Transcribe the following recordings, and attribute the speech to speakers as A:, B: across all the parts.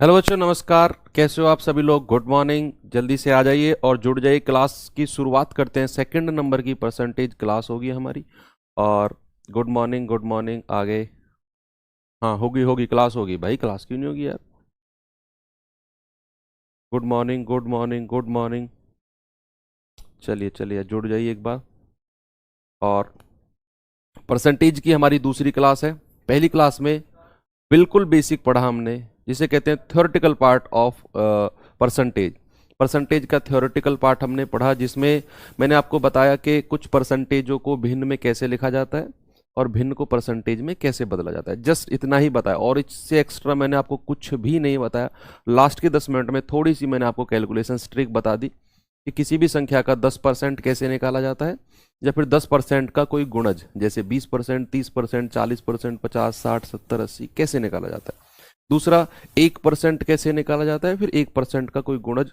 A: Hello बच्चों, नमस्कार। कैसे हो आप सभी लोग? Good morning. जल्दी से आ जाइए और जुड़ जाइए। क्लास की शुरुआत करते हैं। सेकंड नंबर की परसेंटेज क्लास होगी हमारी। और गुड मॉर्निंग, गुड मॉर्निंग। आ गए? हाँ, होगी होगी, क्लास होगी भाई। क्लास क्यों नहीं होगी यार? Good morning, good morning, good morning. चलिए चलिए, जुड़ जाइए एक बार। और परसेंटेज की हमारी दूसरी क्लास है। पहली क्लास में बिल्कुल बेसिक पढ़ा हमने, जिसे कहते हैं theoretical part of percentage. Percentage का थ्योरेटिकल पार्ट हमने पढ़ा, जिसमें मैंने आपको बताया कि कुछ परसेंटेजों को भिन्न में कैसे लिखा जाता है और भिन्न को परसेंटेज में कैसे बदला जाता है। जस्ट इतना ही बताया, और इससे एक्स्ट्रा मैंने आपको कुछ भी नहीं बताया। लास्ट के 10 मिनट में थोड़ी सी मैंने आपको कैलकुलेशन ट्रिक बता दी कि किसी भी संख्या का 10% कैसे निकाला जाता है, या फिर 10% का कोई गुणज, जैसे 20%, 30%, 40%, 50, 60, 70, 80 कैसे निकाला जाता है। दूसरा, 1% कैसे निकाला जाता है, फिर 1% का कोई गुणज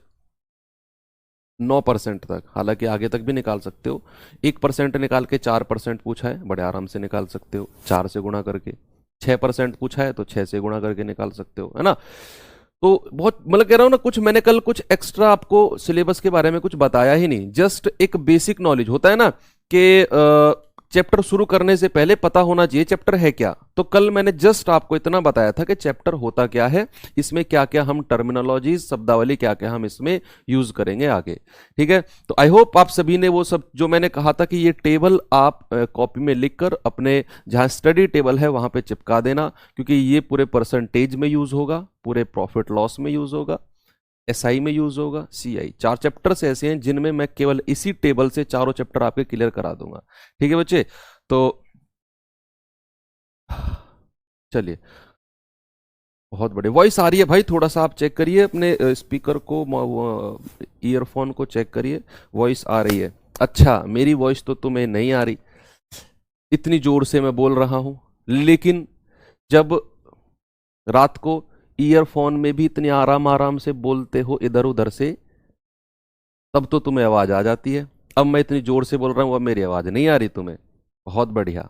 A: 9% तक, हालांकि आगे तक भी निकाल सकते हो। 1% निकाल के 4% पूछा है, बड़े आराम से निकाल सकते हो 4 से गुणा करके। 6% पूछा है तो 6 से गुणा करके निकाल सकते हो, है ना। तो बहुत, मतलब कह रहा हूं ना, कुछ मैंने कल कुछ एक्स्ट्रा आपको सिलेबस के बारे में कुछ बताया ही नहीं। जस्ट एक बेसिक नॉलेज होता है ना कि चैप्टर शुरू करने से पहले पता होना चाहिए चैप्टर है क्या। तो कल मैंने जस्ट आपको इतना बताया था कि चैप्टर होता क्या है, इसमें क्या क्या हम टर्मिनोलॉजी, शब्दावली क्या क्या हम इसमें यूज करेंगे आगे। ठीक है, तो आई होप आप सभी ने वो सब जो मैंने कहा था कि ये टेबल आप कॉपी में लिखकर अपने जहां स्टडी टेबल है वहां पे चिपका देना, क्योंकि ये पूरे परसेंटेज में यूज होगा, पूरे प्रॉफिट लॉस में यूज होगा, एसआई में यूज होगा, सीआई। 4 चैप्टर्स ऐसे हैं जिनमें मैं केवल इसी टेबल से चारों चैप्टर आपके क्लियर करा दूंगा। ठीक है बच्चे, तो चलिए। बहुत बड़े वॉइस आ रही है भाई, थोड़ा सा आप चेक करिए अपने स्पीकर को, ईयरफोन को चेक करिए। वॉइस आ रही है? अच्छा, मेरी वॉइस तो तुम्हें नहीं आ रही। इतनी जोर से मैं बोल रहा हूं, लेकिन जब रात को ईयरफोन में भी इतनी आराम आराम से बोलते हो इधर उधर से, तब तो तुम्हें आवाज आ जाती है। अब मैं इतनी जोर से बोल रहा हूं, अब मेरी आवाज नहीं आ रही तुम्हें? बहुत बढ़िया।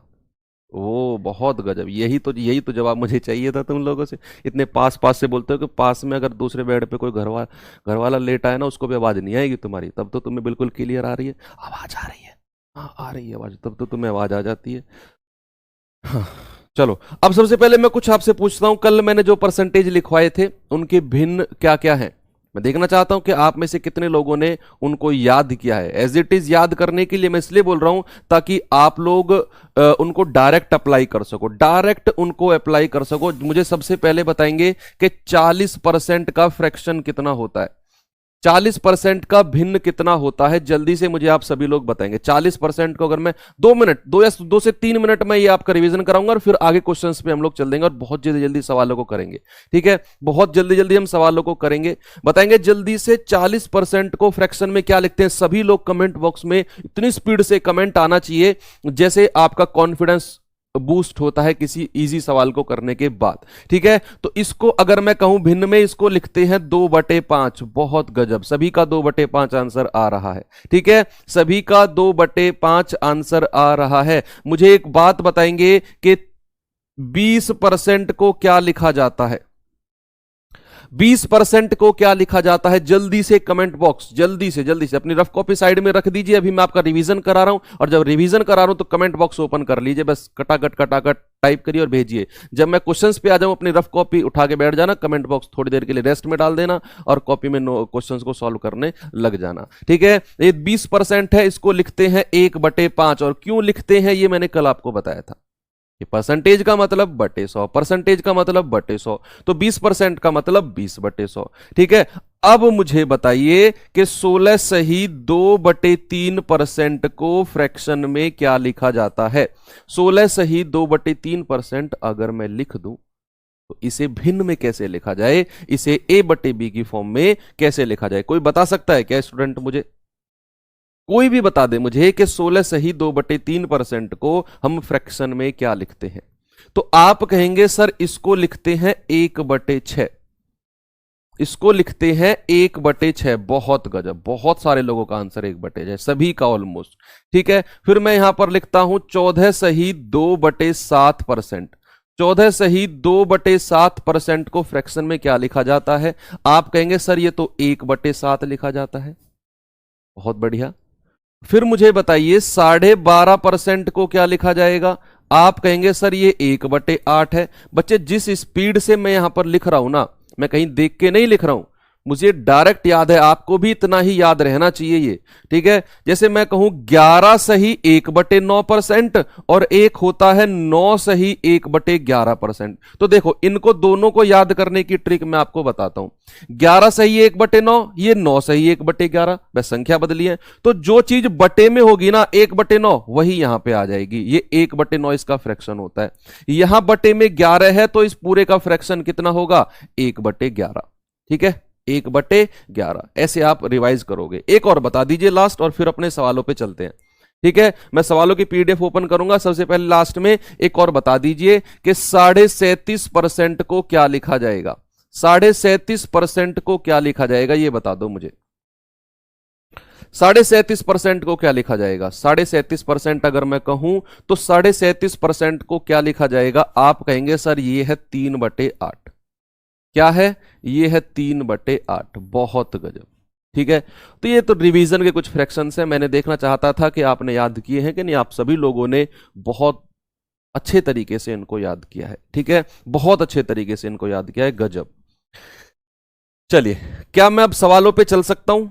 A: वो बहुत गजब। यही तो जवाब मुझे चाहिए था तुम लोगों से। इतने पास पास से बोलते हो कि पास में अगर दूसरे बेड पे कोई घर वाला लेट आए ना, उसको भी आवाज नहीं आएगी तुम्हारी। तब तो तुम्हें बिल्कुल क्लियर आ रही है, आवाज आ रही है। हाँ, आ रही है आवाज, तब तो तुम्हें आवाज आ जाती है। हाँ, चलो। अब सबसे पहले मैं कुछ आपसे पूछता हूं, कल मैंने जो परसेंटेज लिखवाए थे उनके भिन्न क्या क्या हैं। मैं देखना चाहता हूं कि आप में से कितने लोगों ने उनको याद किया है। एज इट इज याद करने के लिए मैं इसलिए बोल रहा हूं ताकि आप लोग उनको डायरेक्ट अप्लाई कर सको, डायरेक्ट उनको अप्लाई कर सको। मुझे सबसे पहले बताएंगे कि 40% का फ्रैक्शन कितना होता है, 40% का भिन्न कितना होता है। जल्दी से मुझे आप सभी लोग बताएंगे 40% को। अगर मैं 2 मिनट, 2 से 3 मिनट में ये आपका रिवीजन कराऊंगा और फिर आगे क्वेश्चंस पे हम लोग चल देंगे और बहुत जल्दी जल्दी सवालों को करेंगे। ठीक है, बहुत जल्दी जल्दी हम सवालों को करेंगे। बताएंगे जल्दी से 40% को फ्रैक्शन में क्या लिखते हैं। सभी लोग कमेंट बॉक्स में इतनी स्पीड से कमेंट आना चाहिए जैसे आपका कॉन्फिडेंस बूस्ट होता है किसी इजी सवाल को करने के बाद। ठीक है, तो इसको अगर मैं कहूं भिन्न में, इसको लिखते हैं 2/5। बहुत गजब, सभी का 2/5 आंसर आ रहा है। ठीक है, सभी का 2/5 आंसर आ रहा है। मुझे एक बात बताएंगे कि 20% को क्या लिखा जाता है? 20% को क्या लिखा जाता है? जल्दी से कमेंट बॉक्स, जल्दी से अपनी रफ कॉपी साइड में रख दीजिए। अभी मैं आपका रिवीजन करा रहा हूं, और जब रिवीजन करा रहा हूं तो कमेंट बॉक्स ओपन कर लीजिए, बस कटाकट टाइप करिए और भेजिए। जब मैं क्वेश्चंस पे आ जाऊं, अपनी रफ कॉपी उठा के बैठ जाना, कमेंट बॉक्स थोड़ी देर के लिए रेस्ट में डाल देना और कॉपी में क्वेश्चंस को सॉल्व करने लग जाना। ठीक है, ये 20% है, इसको लिखते हैं 1/5। और क्यों लिखते हैं ये मैंने कल आपको बताया था। ये परसेंटेज का मतलब बटे 100, परसेंटेज का मतलब बटे 100, तो 20% का मतलब 20/100। ठीक है, अब मुझे बताइए कि 16 सही 2/3% को फ्रैक्शन में क्या लिखा जाता है? 16 सही 2/3% अगर मैं लिख दूं तो इसे भिन्न में कैसे लिखा जाए, इसे a/b की फॉर्म में कैसे लिखा जाए? कोई बता सकता है क्या स्टूडेंट? मुझे कोई भी बता दे मुझे कि 16 सही 2/3% को हम फ्रैक्शन में क्या लिखते हैं। तो आप कहेंगे सर इसको लिखते हैं 1/6, इसको लिखते हैं 1/6। बहुत गजब, बहुत सारे लोगों का आंसर 1/6, सभी का ऑलमोस्ट। ठीक है, फिर मैं यहां पर लिखता हूं 14 सही 2/7%। 14/2/7% को फ्रैक्शन में क्या लिखा जाता है? आप कहेंगे सर ये तो 1/7 लिखा जाता है। बहुत बढ़िया। फिर मुझे बताइए 12.5% को क्या लिखा जाएगा? आप कहेंगे सर ये 1/8 है। बच्चे जिस स्पीड से मैं यहां पर लिख रहा हूं ना, मैं कहीं देख के नहीं लिख रहा हूं, मुझे डायरेक्ट याद है, आपको भी इतना ही याद रहना चाहिए ये, ठीक है। जैसे मैं कहूं 11 सही 1/9% और एक होता है 9 सही 1/11%। तो देखो इनको दोनों को याद करने की ट्रिक मैं आपको बताता हूं। 11 सही 1/9, ये 9 सही 1/11, बस संख्या बदली है। तो जो चीज बटे में होगी ना 1/9 वही यहां पे आ जाएगी। ये 1/9 इसका फ्रैक्शन होता है। यहां बटे में 11 है तो इस पूरे का फ्रैक्शन कितना होगा? 1/11। ठीक है, 1/11। ऐसे आप रिवाइज करोगे। एक और बता दीजिए लास्ट, और फिर अपने सवालों पे चलते हैं। ठीक है, मैं सवालों की पीडीएफ ओपन करूंगा। सबसे पहले लास्ट में एक और बता दीजिए कि 37.5% को क्या लिखा जाएगा? 37.5% को क्या लिखा जाएगा ये बता दो मुझे। 37.5% को क्या लिखा जाएगा? 37.5% अगर मैं कहूं तो 37.5% को क्या लिखा जाएगा? आप कहेंगे सर ये है 3/8। क्या है? ये है 3/8। बहुत गजब। ठीक है, तो ये तो रिवीजन के कुछ फ्रैक्शंस हैं। मैंने देखना चाहता था कि आपने याद किए हैं कि नहीं। आप सभी लोगों ने बहुत अच्छे तरीके से इनको याद किया है। ठीक है, बहुत अच्छे तरीके से इनको याद किया है। गजब। चलिए, क्या मैं अब सवालों पे चल सकता हूं?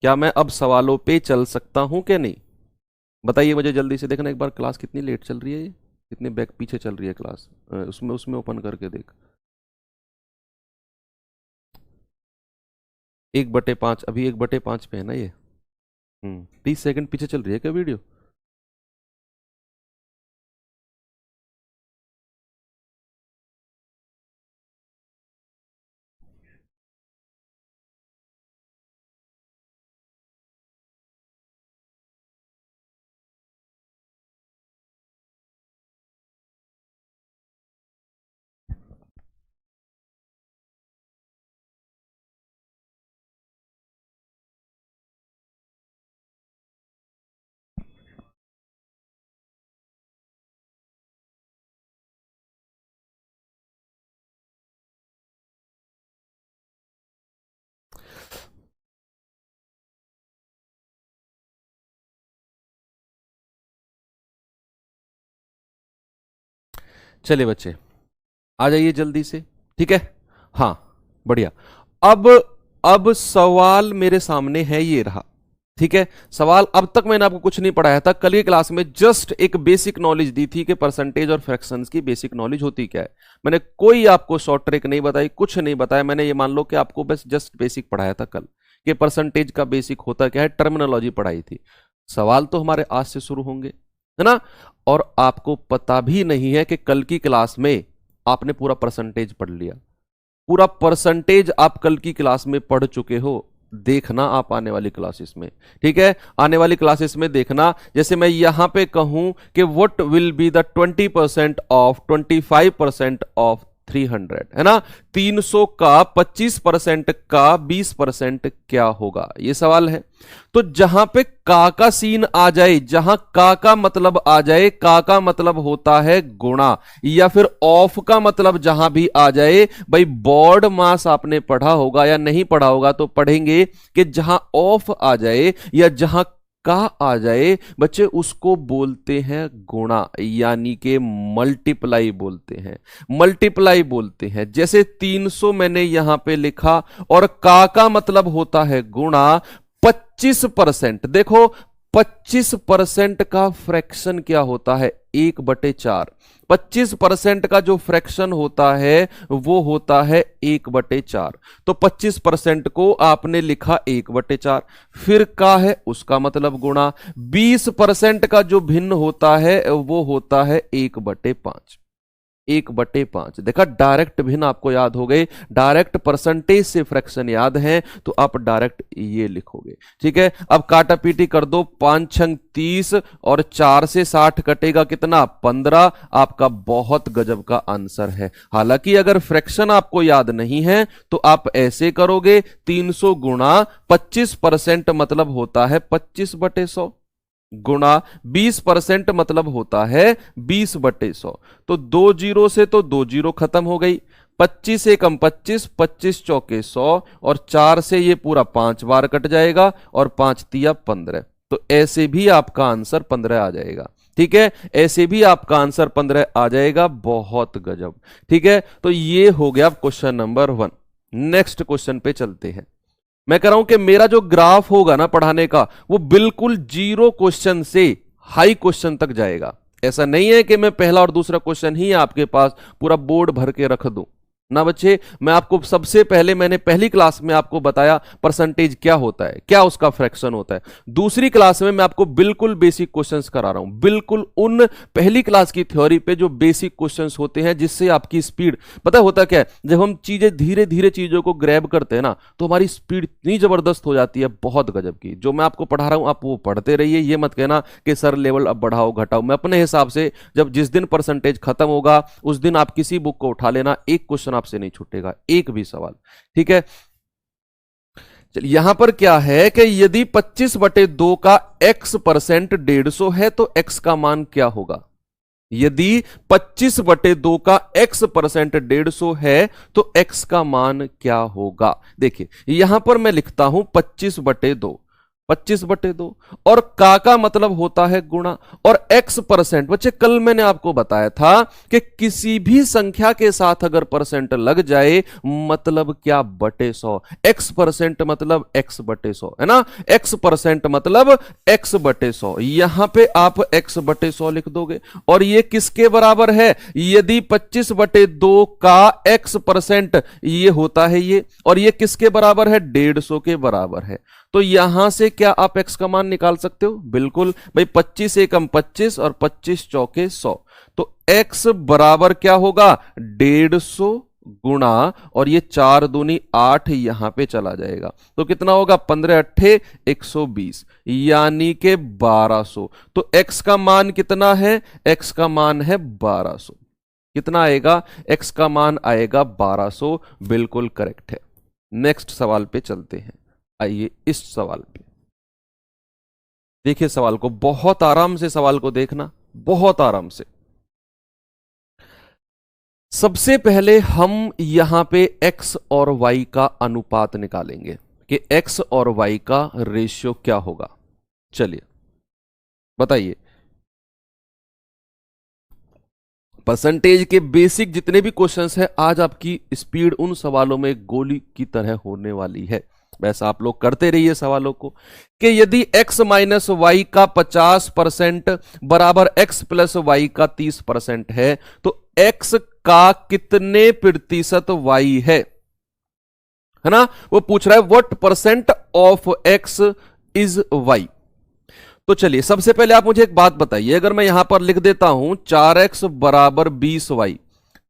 A: क्या मैं अब सवालों पे चल सकता हूं कि नहीं? बताइए मुझे जल्दी से। देखना एक बार क्लास कितनी लेट चल रही है, ये कितने बैक पीछे चल रही है क्लास। उसमें उसमें ओपन करके देख। 1/5, अभी 1/5 पे है ना ये। 30 सेकंड पीछे चल रही है क्या वीडियो? चलिए बच्चे, आ जाइए जल्दी से। ठीक है, हाँ, बढ़िया। अब अब सवाल मेरे सामने है, ये रहा। ठीक है, सवाल अब तक मैंने आपको कुछ नहीं पढ़ाया था। कल की क्लास में जस्ट एक बेसिक नॉलेज दी थी कि परसेंटेज और फ्रैक्शंस की बेसिक नॉलेज होती क्या है। मैंने कोई आपको शॉर्ट ट्रिक नहीं बताई, कुछ नहीं बताया। मैंने ये मान लो कि आपको बस जस्ट बेसिक पढ़ाया था कल, कि परसेंटेज का बेसिक होता क्या है, टर्मिनोलॉजी पढ़ाई थी। सवाल तो हमारे आज से शुरू होंगे, है ना। और आपको पता भी नहीं है कि कल की क्लास में आपने पूरा परसेंटेज पढ़ लिया। पूरा परसेंटेज आप कल की क्लास में पढ़ चुके हो। देखना आप आने वाली क्लासेस में। ठीक है, आने वाली क्लासेस में देखना। जैसे मैं यहां पे कहूं कि what will be the 20% of 25% of 300, है ना। 300 का 25% का 20% क्या होगा, ये सवाल है। तो जहां पे का सीन आ जाए, जहां का मतलब आ जाए, का मतलब होता है गुणा, या फिर ऑफ का मतलब जहां भी आ जाए, भाई बोर्ड मास आपने पढ़ा होगा या नहीं पढ़ा होगा तो पढ़ेंगे कि जहां ऑफ आ जाए या जहां का आ जाए बच्चे, उसको बोलते हैं गुणा, यानी कि मल्टीप्लाई बोलते हैं। मल्टीप्लाई बोलते हैं। जैसे 300 मैंने यहां पे लिखा और का मतलब होता है गुणा 25%। देखो 25% का फ्रैक्शन क्या होता है? 1/4। 25% का जो फ्रैक्शन होता है वो होता है 1/4। तो 25% को आपने लिखा 1/4। फिर का है उसका मतलब गुणा। 20% का जो भिन्न होता है वो होता है 1/5। 1/5। देखा, डायरेक्ट भिन्न आपको याद हो गए। डायरेक्ट परसेंटेज से फ्रैक्शन याद है तो आप डायरेक्ट ये लिखोगे। ठीक है, अब काटा पीटी कर दो। 5 छंग 30 और 4 से 60 कटेगा कितना? 15। आपका बहुत गजब का आंसर है। हालांकि अगर फ्रैक्शन आपको याद नहीं है तो आप ऐसे करोगे, 300 गुणा 25% मतलब होता है 25/100। गुणा 20% मतलब होता है 20/100। तो 2 जीरो से तो 2 जीरो खत्म हो गई, 25 एकम 25, 25 चौके 100, और 4 से ये पूरा 5 बार कट जाएगा, और 5 तिया 15। तो ऐसे भी आपका आंसर 15 आ जाएगा। ठीक है, ऐसे भी आपका आंसर 15 आ जाएगा। बहुत गजब। ठीक है, तो ये हो गया क्वेश्चन नंबर 1। नेक्स्ट क्वेश्चन पे चलते हैं। मैं कह रहा हूं कि मेरा जो ग्राफ होगा ना पढ़ाने का, वो बिल्कुल 0 क्वेश्चन से हाई क्वेश्चन तक जाएगा। ऐसा नहीं है कि मैं पहला और दूसरा क्वेश्चन ही आपके पास पूरा बोर्ड भर के रख दूं ना बच्चे। मैं आपको सबसे पहले, मैंने पहली क्लास में आपको बताया परसेंटेज क्या होता है, क्या उसका फ्रैक्शन होता है। दूसरी क्लास में मैं आपको बिल्कुल बेसिक क्वेश्चंस करा रहा हूं, बिल्कुल उन पहली क्लास की थ्योरी पे जो बेसिक क्वेश्चंस होते हैं, जिससे आपकी स्पीड, पता होता क्या है, जब हम चीजें धीरे धीरे चीजों को ग्रैब करते हैं ना, तो हमारी स्पीड इतनी जबरदस्त हो जाती है, बहुत गजब की। जो मैं आपको पढ़ा रहा हूं आप वो पढ़ते रहिए, ये मत कहना कि सर लेवल अब बढ़ाओ घटाओ। मैं अपने हिसाब से, जब जिस दिन परसेंटेज खत्म होगा उस दिन आप किसी बुक को उठा लेना, एक क्वेश्चन आपसे नहीं छूटेगा, एक भी सवाल। ठीक है, चलिए यहां पर क्या है कि यदि 25/2 का x परसेंट 150 है तो x का मान क्या होगा। यदि 25/2 का x परसेंट 150 है तो x का मान क्या होगा। देखिए यहां पर मैं लिखता हूं 25/2, 25/2, और का मतलब होता है गुणा, और x परसेंट। बच्चे कल मैंने आपको बताया था कि किसी भी संख्या के साथ अगर परसेंट लग जाए मतलब क्या, बटे 100। x परसेंट मतलब x/100 है ना, x परसेंट मतलब x/100। यहां पे आप x/100 लिख दोगे, और ये किसके बराबर है, यदि 25/2 का x परसेंट ये होता है ये, और ये किसके बराबर है, 150 के बराबर है। तो यहां से क्या आप x का मान निकाल सकते हो, बिल्कुल भाई। 25 एकम 25 और 25 चौके 100, तो x बराबर क्या होगा, 150 गुणा, और ये 4 दूनी 8 यहां पे चला जाएगा, तो कितना होगा, 15 अट्ठे 120, यानी के 1200। तो x का मान कितना है, x का मान है 1200। कितना आएगा, x का मान आएगा 1200, बिल्कुल करेक्ट है। नेक्स्ट सवाल पे चलते हैं। आइए इस सवाल पे देखिए, सवाल को बहुत आराम से, सवाल को देखना बहुत आराम से। सबसे पहले हम यहां पे x और y का अनुपात निकालेंगे कि x और y का रेशियो क्या होगा। चलिए बताइए, परसेंटेज के बेसिक जितने भी क्वेश्चंस हैं, आज आपकी स्पीड उन सवालों में गोली की तरह होने वाली है। वैसा आप लोग करते रहिए सवालों को, कि यदि x माइनस वाई का 50% बराबर x प्लस वाई का 30% है, तो x का कितने प्रतिशत y है ना, वो पूछ रहा है what percent of x is y। तो चलिए सबसे पहले आप मुझे एक बात बताइए, अगर मैं यहां पर लिख देता हूं 4x बराबर 20y,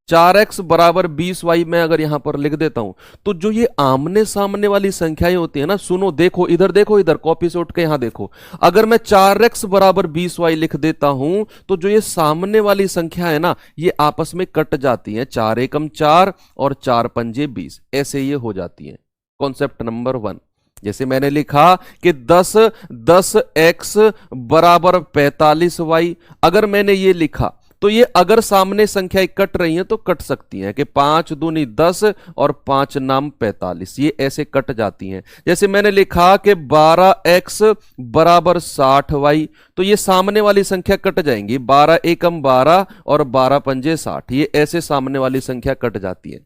A: 4x बराबर 20y मैं अगर यहां पर लिख देता हूं, तो जो ये आमने सामने वाली संख्याएं होती है ना, सुनो देखो इधर, देखो इधर, कॉपी से उठ के यहां देखो, अगर मैं 4x बराबर 20y लिख देता हूं, तो जो ये सामने वाली संख्या है ना, ये आपस में कट जाती हैं, 4 एकम 4 और 4 पंजे 20, ऐसे ये हो जाती हैं। कॉन्सेप्ट नंबर 1, जैसे मैंने लिखा कि 10x बराबर 45y, अगर मैंने ये लिखा तो ये अगर सामने संख्याएं कट रही हैं तो कट सकती हैं कि 5 दूनी 10 और 5 नाम 45, ये ऐसे कट जाती हैं। जैसे मैंने लिखा कि 12x बराबर 60y, तो ये सामने वाली संख्या कट जाएंगी, 12 एकम 12 और 12 पंजे 60, ये ऐसे सामने वाली संख्या कट जाती है।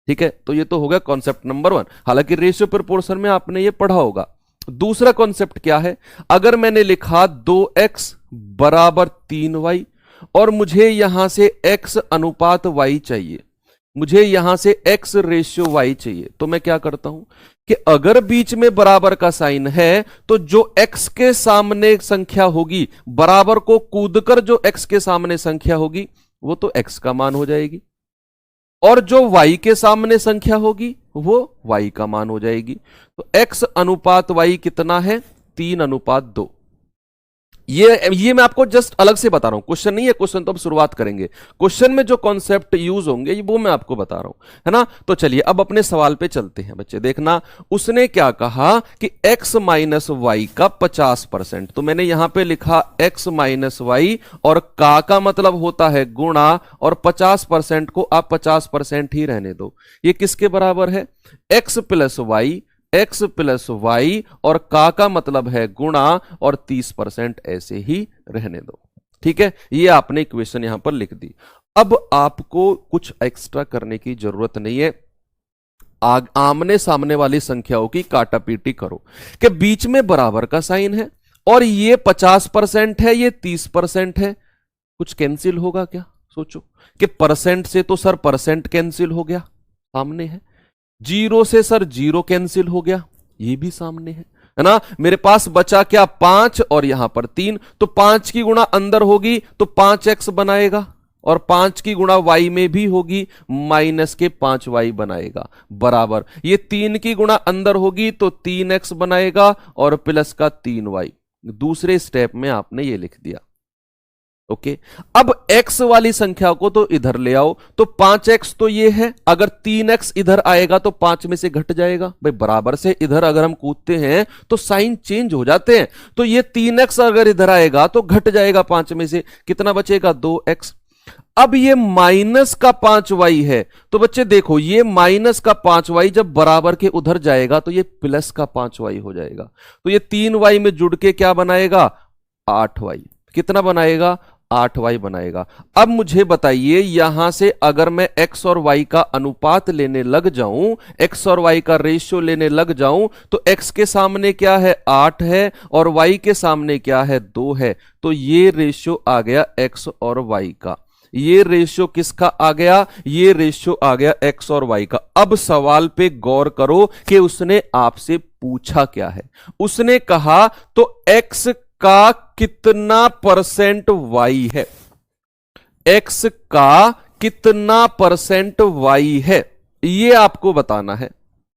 A: ठीक है, तो ये तो हो गया कॉन्सेप्ट नंबर 1। हालांकि रेशियो प्रोपोर्शन में आपने ये पढ़ा होगा। दूसरा कॉन्सेप्ट क्या है, अगर मैंने लिखा 2x बराबर 3y और मुझे यहां से x अनुपात y चाहिए, मुझे यहां से x रेशियो y चाहिए, तो मैं क्या करता हूं कि अगर बीच में बराबर का साइन है तो जो x के सामने संख्या होगी, बराबर को कूदकर जो x के सामने संख्या होगी वो तो x का मान हो जाएगी, और जो y के सामने संख्या होगी वो y का मान हो जाएगी। तो x अनुपात y कितना है, 3:2। ये मैं आपको जस्ट अलग से बता रहा हूं, क्वेश्चन नहीं है, क्वेश्चन तो अब शुरुआत करेंगे। क्वेश्चन में जो कॉन्सेप्ट यूज होंगे वो मैं आपको बता रहा हूं, है ना। तो चलिए अब अपने सवाल पे चलते हैं बच्चे। देखना उसने क्या कहा कि x माइनस वाई का 50%, तो मैंने यहां पे लिखा x माइनस वाई, और का मतलब होता है गुणा, और 50% को आप 50% ही रहने दो। ये किसके बराबर है? x plus y, x plus y, और का मतलब है गुणा, और 30% ऐसे ही रहने दो। ठीक है, ये आपने इक्वेशन यहां पर लिख दी। अब आपको कुछ एक्स्ट्रा करने की जरूरत नहीं है। आमने सामने वाली संख्याओं की काटापीटी करो कि बीच में बराबर का साइन है, और ये 50% है, ये 30% है। कुछ कैंसिल होगा क्या? सोचो कि परसेंट से तो सर परसेंट कैंसिल हो गया, सामने है। जीरो से सर जीरो कैंसिल हो गया, ये भी सामने है ना। मेरे पास बचा क्या? 5, और यहां पर 3, तो 5 की गुणा अंदर होगी तो 5x बनाएगा, और 5 की गुणा y में भी होगी, माइनस के 5y बनाएगा, बराबर। ये 3 की गुणा अंदर होगी तो 3x बनाएगा, और प्लस का 3y। दूसरे स्टेप में आपने ये लिख दिया। ओके, अब x वाली संख्या को तो इधर ले आओ, तो 5x तो ये है, अगर 3x इधर आएगा तो 5 में से घट जाएगा भाई, बराबर से इधर अगर हम कूदते हैं तो साइन चेंज हो जाते हैं। तो ये 3x अगर इधर आएगा तो घट जाएगा 5 में से, कितना बचेगा? 2x। अब ये माइनस का 5y है, तो बच्चे देखो ये माइनस का 5y जब बराबर के उधर जाएगा तो ये प्लस का 5y हो जाएगा, तो ये 3y में जुड़ के क्या बनाएगा? 8y। कितना बनाएगा? 8y बनाएगा। अब मुझे बताइए, यहां से अगर मैं x और y का अनुपात लेने लग जाऊं, x और y का रेशियो लेने लग जाऊं, तो x के सामने क्या है? 8 है, और y के सामने क्या है? 2 है। तो ये रेशियो आ गया x और y का। ये रेशियो किसका आ गया? ये रेशियो आ गया x और y का। अब सवाल पे गौर करो कि उसने आपसे पूछा क्या है। उसने कहा तो x का कितना परसेंट y है, x का कितना परसेंट y है, ये आपको बताना है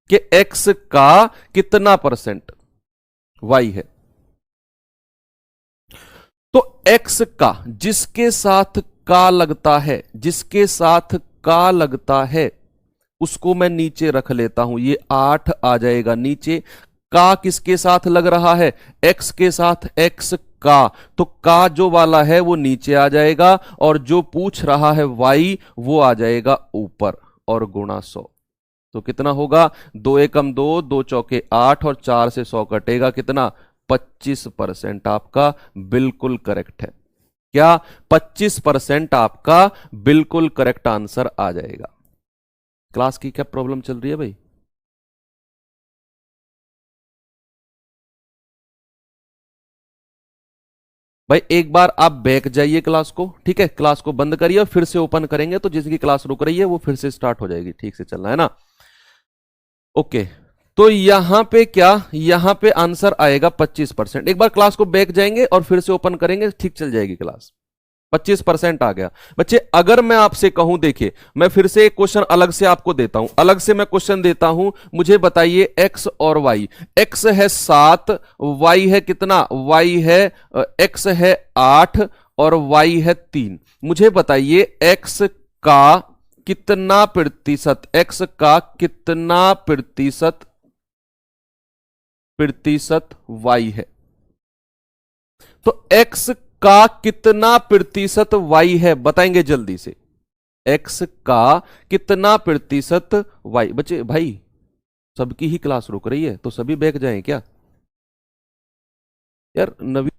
A: कि x का कितना परसेंट y है। तो x का जिसके साथ का लगता है, जिसके साथ का लगता है, उसको मैं नीचे रख लेता हूं, ये 8 आ जाएगा नीचे। का किसके साथ लग रहा है? x के साथ, x का, तो का जो वाला है वो नीचे आ जाएगा, और जो पूछ रहा है y वो आ जाएगा ऊपर, और गुणा 100। तो कितना होगा? 2 एकम 2, 2 चौके 8, और 4 से 100 कटेगा, कितना? 25%। आपका बिल्कुल करेक्ट है। क्या? 25% आपका बिल्कुल करेक्ट आंसर आ जाएगा। क्लास की क्या प्रॉब्लम चल रही है भाई? भाई एक बार आप बैक जाइए क्लास को, ठीक है, क्लास को बंद करिए और फिर से ओपन करेंगे, तो जिसकी क्लास रुक रही है वो फिर से स्टार्ट हो जाएगी। ठीक से चलना है ना? ओके, तो यहां पे क्या? यहां पे आंसर आएगा 25%। एक बार क्लास को बैक जाएंगे और फिर से ओपन करेंगे, ठीक चल जाएगी क्लास। 25% आ गया बच्चे। अगर मैं आपसे कहूं, देखिए मैं फिर से एक क्वेश्चन अलग से आपको देता हूं, अलग से मैं क्वेश्चन देता हूं, मुझे बताइए x और y। x है 7, y है कितना? y है x है 8, और y है 3। मुझे बताइए x का कितना प्रतिशत, x का कितना प्रतिशत प्रतिशत y है? तो x का कितना प्रतिशत y है, बताएंगे जल्दी से। x का कितना प्रतिशत y? बच्चे भाई सबकी ही क्लास रुक रही है, तो सभी बैठ जाएं क्या यार? नवीन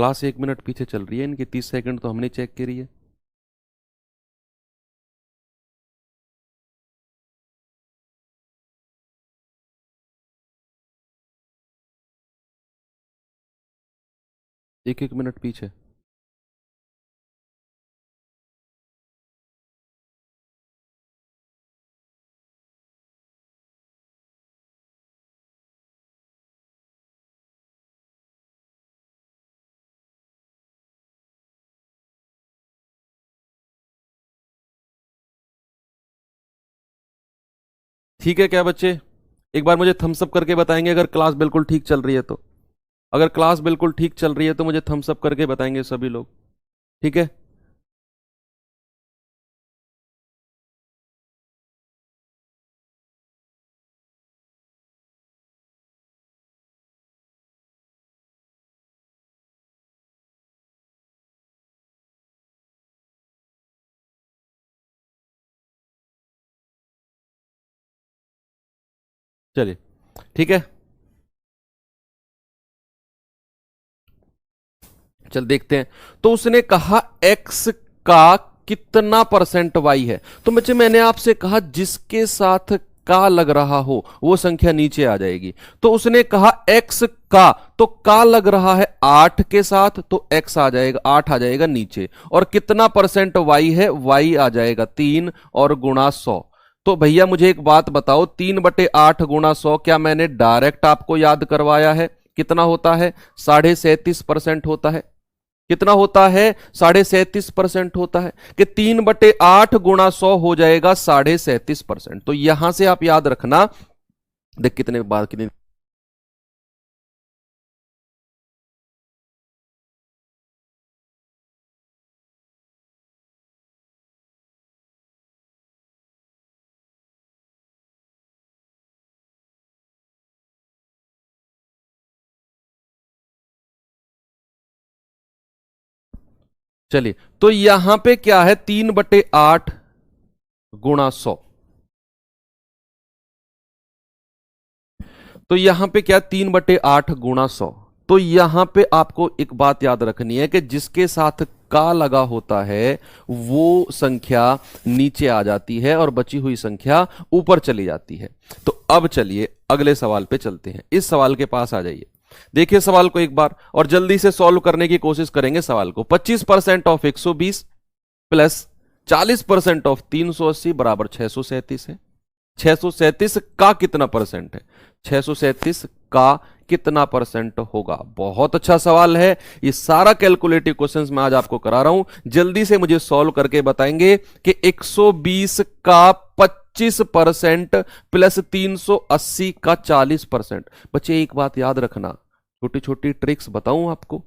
A: क्लास 1 मिनट पीछे चल रही है, इनकी 30 सेकंड तो हमने चेक करी है। एक एक मिनट पीछे। ठीक है क्या बच्चे? एक बार मुझे थम्स अप करके बताएंगे अगर क्लास बिल्कुल ठीक चल रही है तो। अगर क्लास बिल्कुल ठीक चल रही है तो मुझे थम्स अप करके बताएंगे सभी लोग। ठीक है। चलिए ठीक है, चल देखते हैं। तो उसने कहा x का कितना परसेंट y है। तो बच्चे मैंने आपसे कहा जिसके साथ का लग रहा हो वो संख्या नीचे आ जाएगी। तो उसने कहा x का, तो का लग रहा है 8 के साथ, तो x आ जाएगा 8 आ जाएगा नीचे। और कितना परसेंट y है, y आ जाएगा 3 और गुणा 100। तो भैया मुझे एक बात बताओ, 3/8 गुणा 100 क्या मैंने डायरेक्ट आपको याद करवाया है? कितना होता है? 37.5% होता है। कितना होता है? 37.5% होता है कि 3/8 गुणा 100 हो जाएगा 37.5%। तो यहां से आप याद रखना, देख कितने बार कितने। चलिए तो यहां पे क्या है, 3/8 गुणा 100। तो यहां पे क्या, 3/8 गुणा 100। तो यहां पे आपको एक बात याद रखनी है कि जिसके साथ का लगा होता है वो संख्या नीचे आ जाती है और बची हुई संख्या ऊपर चली जाती है। तो अब चलिए अगले सवाल पे चलते हैं। इस सवाल के पास आ जाइए, देखिए सवाल को एक बार और जल्दी से सॉल्व करने की कोशिश करेंगे सवाल को। 25% ऑफ 120 प्लस 40% ऑफ 380 बराबर 637 है। 637 का कितना परसेंट है? 637 का कितना परसेंट होगा? बहुत अच्छा सवाल है। ये सारा कैलकुलेटिव क्वेश्चंस मैं आज आपको करा रहा हूं। जल्दी से मुझे सॉल्व करके बताएंगे कि 120 का 25% प्लस 380 का 40%। बच्चे एक बात याद रखना, छोटी छोटी ट्रिक्स बताऊं आपको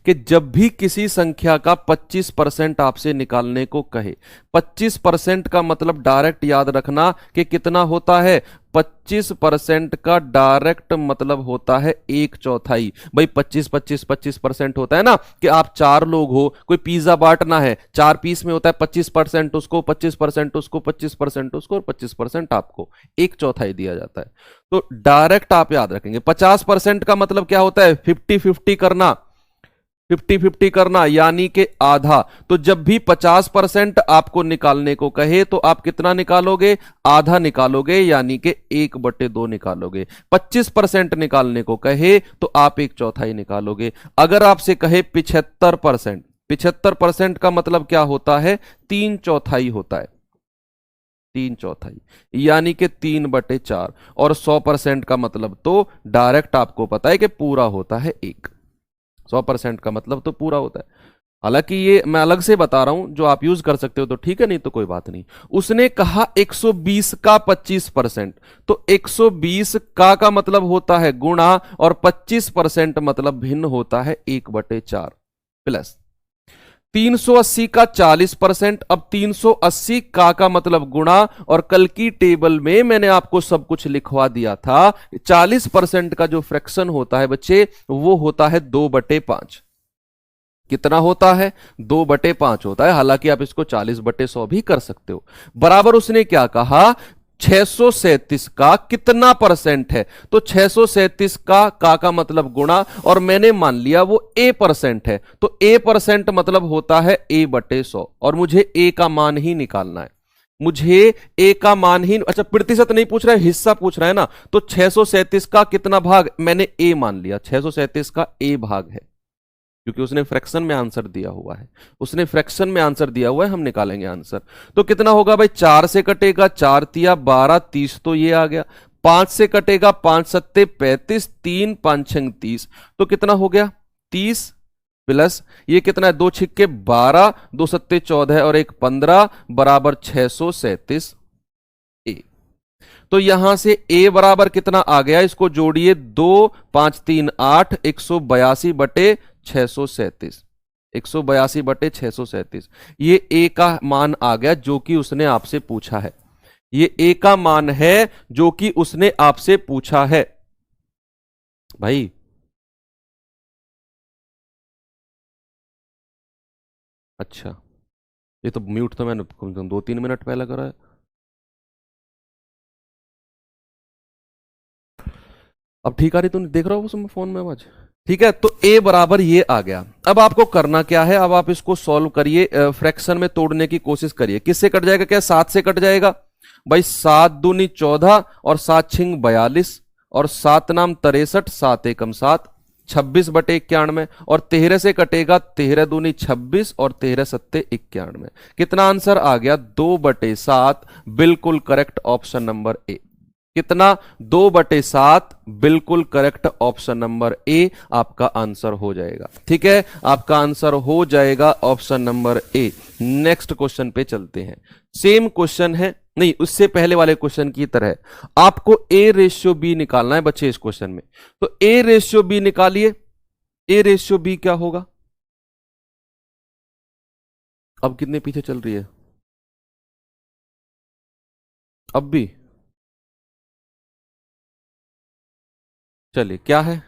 A: कि जब भी किसी संख्या का 25% आपसे निकालने को कहे, 25% का मतलब डायरेक्ट याद रखना कि कितना होता है। 25% का डायरेक्ट मतलब होता है 1/4। भाई 25-25-25% होता है ना, कि आप 4 लोग हो, कोई पिज्जा बांटना है, 4 पीस में होता है 25% उसको, 25% उसको, 25% उसको और 25% आपको, 1/4 दिया जाता है। तो डायरेक्ट आप याद रखेंगे। 50% का मतलब क्या होता है? 50-50 करना, 50-50 करना यानी कि आधा। तो जब भी 50% आपको निकालने को कहे तो आप कितना निकालोगे? आधा निकालोगे, यानी कि 1/2 निकालोगे। 25% निकालने को कहे तो आप 1/4 निकालोगे। अगर आपसे कहे 75%, 75% का मतलब क्या होता है? 3/4 होता है, 3/4 यानी कि 3/4। और 100% का मतलब तो डायरेक्ट आपको पता है कि पूरा होता है 1। 100% का मतलब तो पूरा होता है। हालांकि ये मैं अलग से बता रहा हूं, जो आप यूज कर सकते हो तो ठीक है, नहीं तो कोई बात नहीं। उसने कहा 120 का 25%। तो 120 का मतलब होता है गुणा, और 25% मतलब भिन्न होता है 1/4 प्लस 380 का 40%। अब 380 का मतलब गुणा, और कल की टेबल में मैंने आपको सब कुछ लिखवा दिया था। 40% का जो फ्रैक्शन होता है बच्चे, वो होता है 2/5। कितना होता है? 2/5 होता है। हालांकि आप इसको 40/100 भी कर सकते हो। बराबर उसने क्या कहा? 637 का कितना परसेंट है? तो 637 का मतलब गुणा, और मैंने मान लिया वो ए परसेंट है, तो ए परसेंट मतलब होता है ए बटे 100, और मुझे ए का मान ही निकालना है। मुझे ए का मान ही, अच्छा प्रतिशत नहीं पूछ रहा है, हिस्सा पूछ रहा है ना। तो 637 का कितना भाग, मैंने ए मान लिया, 637 का ए भाग है, क्योंकि उसने फ्रैक्शन में आंसर दिया हुआ है, उसने फ्रैक्शन में आंसर दिया हुआ है, हम निकालेंगे आंसर। तो कितना होगा भाई, 4 से कटेगा, 4 तिया 12, 30 तो ये आ गया। 5 से कटेगा, 5 सत्ते 35, 3 5 छंग 30, तो कितना हो गया 30 प्लस ये कितना है, 2 छिक्के 12, 2 सत्ते 14 और 1 15 बराबर 637 ए। तो यहां से ए बराबर कितना आ गया, इसको जोड़िए, 2 5 3 8, 182 बटे 637, 182 बटे 637, ये ए का मान आ गया जो कि उसने आपसे पूछा है। ये ए का मान है जो कि उसने आपसे पूछा है भाई। अच्छा, ये तो म्यूट तो मैंने कम से कम 2-3 मिनट पहले करा है। अब ठीक आ रही, तुम देख रहा हो उसमें फोन में आवाज? ठीक है, तो a बराबर ये आ गया। अब आपको करना क्या है, अब आप इसको सॉल्व करिए, फ्रैक्शन में तोड़ने की कोशिश करिए। किससे कट जाएगा, क्या 7 से कट जाएगा भाई, 7 दूनी 14 और 7 छिंग 42 और 7 नाम 63, 7 एकम 7, 26 बटे 91, और 13 से कटेगा, 13 दूनी 26 और 13 सत्ते 91, कितना आंसर आ गया 2 बटे 7, बिल्कुल करेक्ट ऑप्शन नंबर ए। कितना, 2 बटे 7, बिल्कुल करेक्ट ऑप्शन नंबर ए आपका आंसर हो जाएगा। ठीक है, आपका आंसर हो जाएगा option number A. Next question पे चलते हैं। सेम क्वेश्चन है, नहीं उससे पहले वाले क्वेश्चन की तरह आपको ए रेशियो बी निकालना है बच्चे इस क्वेश्चन में। तो ए रेशियो बी निकालिए। ए रेशियो बी क्या होगा, अब कितने पीछे चल रही है, अब भी चलिए, क्या है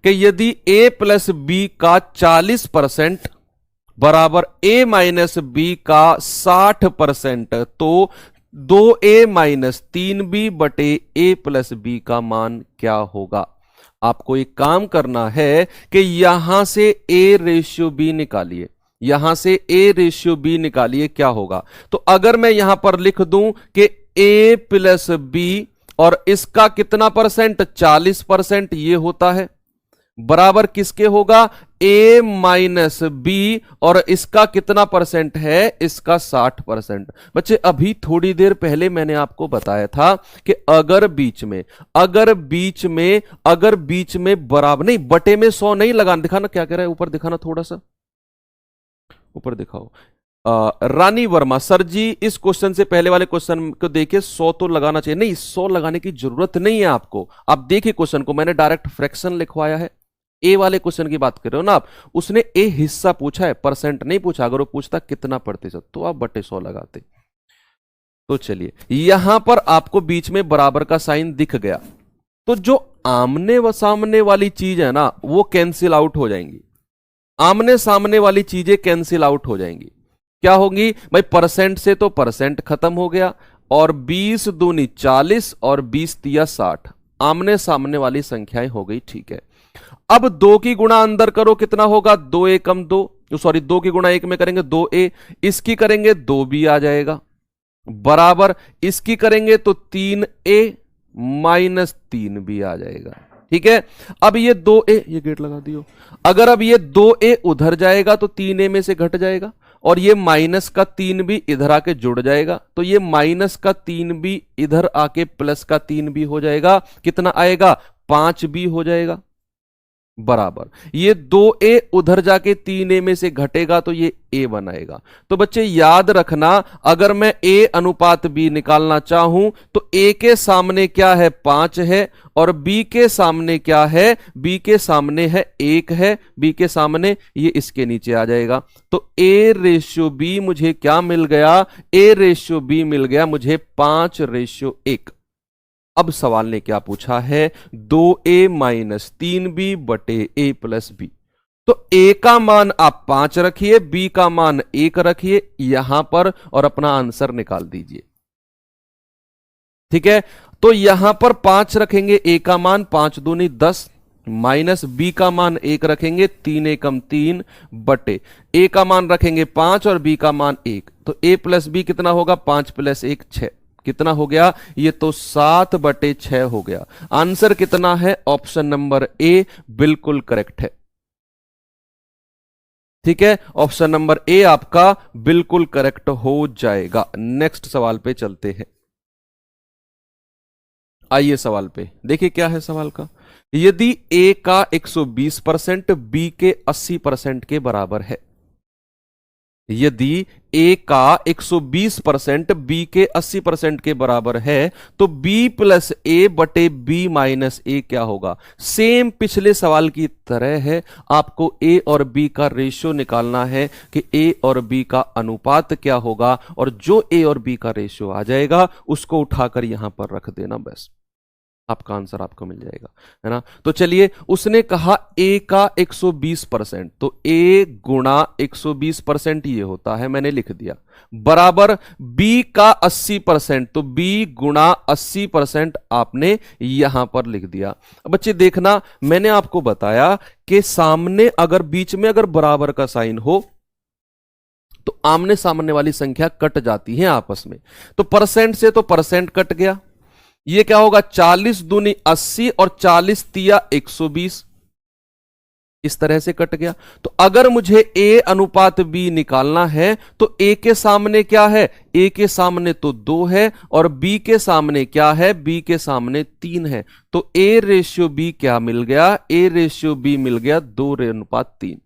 A: कि यदि a प्लस बी का 40% बराबर a माइनस बी का 60%, तो 2a माइनस 3b बटे a प्लस बी का मान क्या होगा। आपको एक काम करना है कि यहां से a रेशियो b निकालिए, यहां से a रेशियो b निकालिए, क्या होगा। तो अगर मैं यहां पर लिख दूं कि a प्लस बी और इसका कितना परसेंट, 40% ये होता है, बराबर किसके होगा, a माइनस बी, और इसका कितना परसेंट है, इसका 60%। बच्चे अभी थोड़ी देर पहले मैंने आपको बताया था कि अगर बीच में बराबर नहीं, बटे में 100 नहीं लगाना, दिखाना क्या कह रहा है, ऊपर दिखाना, थोड़ा सा ऊपर दिखाओ। रानी वर्मा, सर जी इस क्वेश्चन से पहले वाले क्वेश्चन को देखिए, 100 तो लगाना चाहिए, नहीं 100 लगाने की जरूरत नहीं है आपको। आप देखिए क्वेश्चन को, मैंने डायरेक्ट फ्रैक्शन लिखवाया है। ए वाले क्वेश्चन की बात कर रहे हो ना आप, उसने ए हिस्सा पूछा है, परसेंट नहीं पूछा। अगर वो पूछता कितना प्रतिशत, तो आप बटे 100 लगाते। तो चलिए, यहां पर आपको बीच में बराबर का साइन दिख गया, तो जो आमने व सामने वाली चीज है ना, वो कैंसिल आउट हो जाएंगी। आमने सामने वाली चीजें कैंसिल आउट हो जाएंगी। क्या होगी भाई, परसेंट से तो परसेंट खत्म हो गया, और 20 दूनी 40 और 20 तिया 60, आमने सामने वाली संख्याएं हो गई। ठीक है, अब 2 की गुणा अंदर करो, कितना होगा, 2 एकम 2, सॉरी 2 की गुणा 1 में करेंगे 2a, इसकी करेंगे 2b आ जाएगा, बराबर इसकी करेंगे तो 3a माइनस 3b आ जाएगा। ठीक है, अब ये 2a, ये गेट लगा दियो, अगर अब ये 2a उधर जाएगा तो 3a में से घट जाएगा, और ये माइनस का 3b इधर आके जुड़ जाएगा, तो ये माइनस का 3b इधर आके प्लस का 3b हो जाएगा, कितना आएगा 5b हो जाएगा, बराबर ये 2a उधर जाके 3a में से घटेगा तो ये a बनाएगा। तो बच्चे याद रखना, अगर मैं a अनुपात b निकालना चाहूं तो a के सामने क्या है, 5 है, और b के सामने क्या है, b के सामने है 1 है, b के सामने ये इसके नीचे आ जाएगा। तो a रेशियो b मुझे क्या मिल गया, a रेशियो b मिल गया मुझे 5:1। अब सवाल ने क्या पूछा है, 2a माइनस 3b बटे a प्लस b। तो a का मान आप 5 रखिए, b का मान 1 रखिए यहां पर, और अपना आंसर निकाल दीजिए। ठीक है, तो यहां पर 5 रखेंगे, ए का मान 5 दूनी 10, माइनस बी का मान 1 रखेंगे, 3 एकम 3 बटे ए का मान रखेंगे 5 और बी का मान 1, तो ए प्लस बी कितना होगा, 5 प्लस 1 6, कितना हो गया, ये तो 7 बटे 6 हो गया। आंसर कितना है, ऑप्शन नंबर ए बिल्कुल करेक्ट है। ठीक है, ऑप्शन नंबर ए आपका बिल्कुल करेक्ट हो जाएगा। नेक्स्ट सवाल पे चलते हैं। आइए सवाल पे देखिए क्या है सवाल का। यदि ए का 120% बी के 80% के बराबर है, यदि ए का 120% बी के 80% के बराबर है, तो बी प्लस ए बटे बी माइनस ए क्या होगा। सेम पिछले सवाल की तरह है, आपको ए और बी का रेशियो निकालना है कि ए और बी का अनुपात क्या होगा, और जो ए और बी का रेशियो आ जाएगा उसको उठाकर यहां पर रख देना, बस आपका आंसर आपको मिल जाएगा, है ना। तो चलिए, उसने कहा ए का 120%, तो ए गुणा 120% ये होता है, मैंने लिख दिया, बराबर बी का 80%, तो बी गुणा 80% आपने यहां पर लिख दिया। बच्चे देखना, मैंने आपको बताया कि सामने अगर बीच में अगर बराबर का साइन हो तो आमने सामने वाली संख्या कट जाती है आपस में, तो परसेंट से तो परसेंट कट गया, ये क्या होगा, 40 दूनी 80 और 40 तिया 120, इस तरह से कट गया। तो अगर मुझे ए अनुपात बी निकालना है तो ए के सामने क्या है, ए के सामने तो 2 है, और बी के सामने क्या है, बी के सामने 3 है, तो ए रेशियो बी क्या मिल गया, ए रेशियो बी मिल गया 2 अनुपात 3,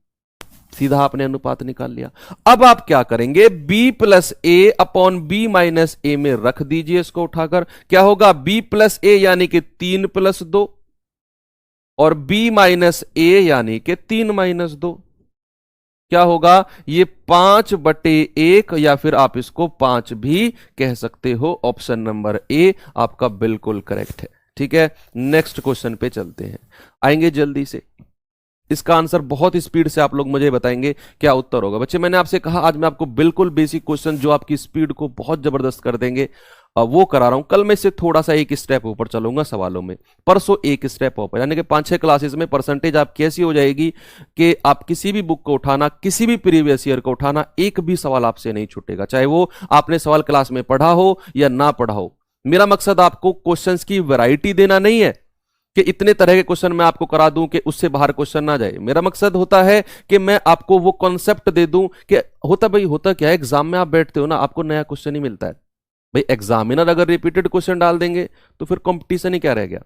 A: सीधा आपने अनुपात निकाल लिया। अब आप क्या करेंगे, b प्लस ए अपॉन बी माइनस ए में रख दीजिए इसको उठाकर, क्या होगा, b प्लस ए यानी कि 3 प्लस 2, और b माइनस ए यानी कि 3 माइनस 2, क्या होगा, ये 5 बटे 1, या फिर आप इसको 5 भी कह सकते हो। ऑप्शन नंबर ए आपका बिल्कुल करेक्ट है। ठीक है, नेक्स्ट क्वेश्चन पे चलते हैं, आएंगे जल्दी से। इसका आंसर बहुत स्पीड से आप लोग मुझे बताएंगे क्या उत्तर होगा। बच्चे मैंने आपसे कहा आज मैं आपको बिल्कुल बेसिक क्वेश्चन जो आपकी स्पीड को बहुत जबरदस्त कर देंगे वो करा रहा हूं। कल मैं से थोड़ा सा एक स्टेप ऊपर चलूंगा सवालों में, परसों एक स्टेप ऊपर, यानी कि 5-6 क्लासेस में परसेंटेज आपकी ऐसी हो जाएगी कि आप किसी भी बुक को उठाना, किसी भी प्रीवियस ईयर को उठाना, एक भी सवाल आपसे नहीं छूटेगा, चाहे वो आपने सवाल क्लास में पढ़ा हो या ना पढ़ा हो। मेरा मकसद आपको क्वेश्चंस की वैरायटी देना नहीं है कि इतने तरह के क्वेश्चन मैं आपको करा दूं कि उससे बाहर क्वेश्चन ना जाए। मेरा मकसद होता है कि मैं आपको वो कॉन्सेप्ट दे दूं कि होता क्या है, एग्जाम में आप बैठते हो ना, आपको नया क्वेश्चन ही मिलता है। भाई एग्जामिनर अगर रिपीटेड क्वेश्चन डाल देंगे तो फिर कंपटीशन ही क्या रह गया।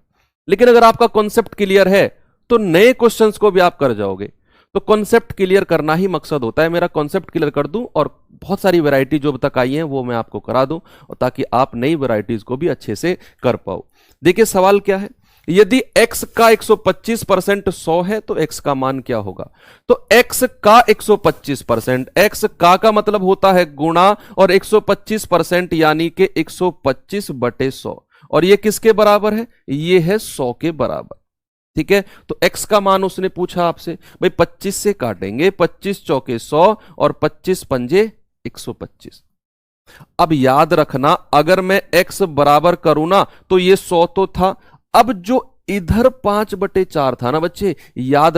A: लेकिन अगर आपका कॉन्सेप्ट क्लियर है तो नए क्वेश्चंस को भी आप कर जाओगे। तो कॉन्सेप्ट क्लियर करना ही मकसद होता है मेरा, कॉन्सेप्ट क्लियर कर दूं और बहुत सारी वैरायटी जो अब तक आई है वो मैं आपको करा दूं, और ताकि आप नई वैरायटीज को भी अच्छे से कर पाओ। देखिए सवाल क्या है, यदि x का 125% 100 है तो x का मान क्या होगा। तो x का 125%, x का मतलब होता है गुणा, और 125% यानी कि 125 बटे 100, और ये किसके बराबर है, ये है 100 के बराबर। ठीक है, तो x का मान उसने पूछा आपसे, भाई 25 से काटेंगे, 25 चौके 100 और 25 पंजे 125। अब याद रखना, अगर मैं x बराबर करूं ना तो ये 100 तो था, अब जो इधर 5/4 था ना बच्चे, याद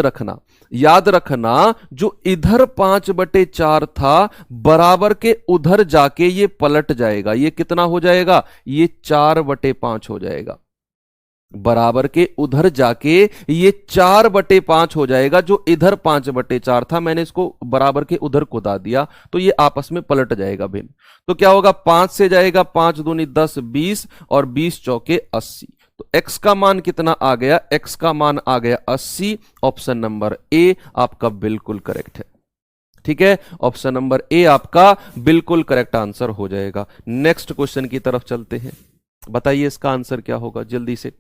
A: रखना जो इधर 5/4 था बराबर के उधर जाके ये पलट जाएगा, ये कितना हो जाएगा, ये 4/5 हो जाएगा। बराबर के उधर जाके ये 4/5 हो जाएगा, जो इधर 5/4 था मैंने इसको बराबर के उधर कुदा दिया तो ये आपस में पलट जाएगा भिन्न। तो क्या होगा, 5 से जाएगा, 5 दूनी 10 20, और 20 चौके 80। तो x का मान कितना आ गया, x का मान आ गया 80। ऑप्शन नंबर ए आपका बिल्कुल करेक्ट है। ठीक है, ऑप्शन नंबर ए आपका बिल्कुल करेक्ट आंसर हो जाएगा। नेक्स्ट क्वेश्चन की तरफ चलते हैं, बताइए इसका आंसर क्या होगा जल्दी से।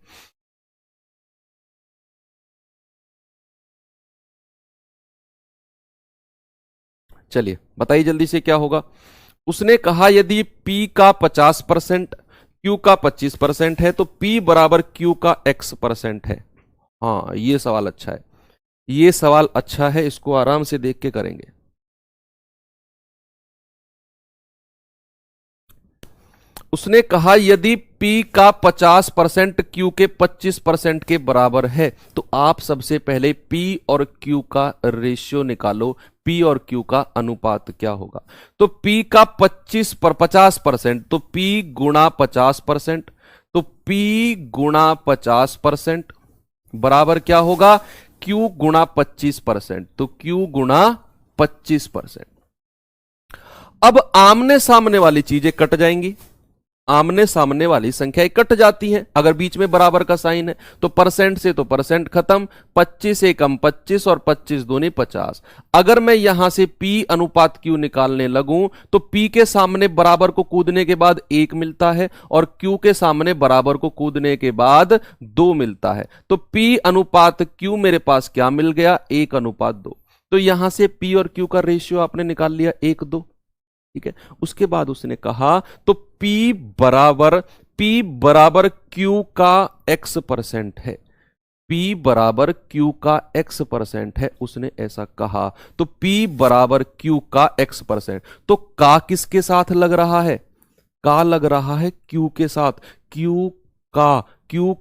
A: चलिए बताइए जल्दी से क्या होगा। उसने कहा यदि P का 50%, Q का 25% है तो P बराबर Q का X% है। हाँ ये सवाल अच्छा है, ये सवाल अच्छा है, इसको आराम से देख के करेंगे। उसने कहा यदि P का 50% Q के 25% के बराबर है तो आप सबसे पहले P और Q का रेशियो निकालो, P और Q का अनुपात क्या होगा। तो P का 50% तो P गुणा 50%, तो P गुणा 50% बराबर क्या होगा, Q गुणा 25%, तो Q गुणा 25%। अब आमने सामने वाली चीजें कट जाएंगी, आमने सामने वाली संख्याएं कट जाती हैं अगर बीच में बराबर का साइन है। तो परसेंट से तो परसेंट खत्म, 25 एकम 25 और 25 दूनी 50। अगर मैं यहां से P अनुपात Q निकालने लगूं तो P के सामने बराबर को कूदने के बाद 1 मिलता है और Q के सामने बराबर को कूदने के बाद 2 मिलता है। तो P अनुपात Q मेरे पास क्या मिल गया, 1 अनुपात 2। तो यहां से P और Q का रेशियो आपने निकाल लिया 1 2। ठीक है, उसके बाद उसने कहा तो P बराबर Q का x% है, P बराबर Q का x% है, उसने ऐसा कहा। तो P बराबर Q का x%, तो का किसके साथ लग रहा है, का लग रहा है Q के साथ, Q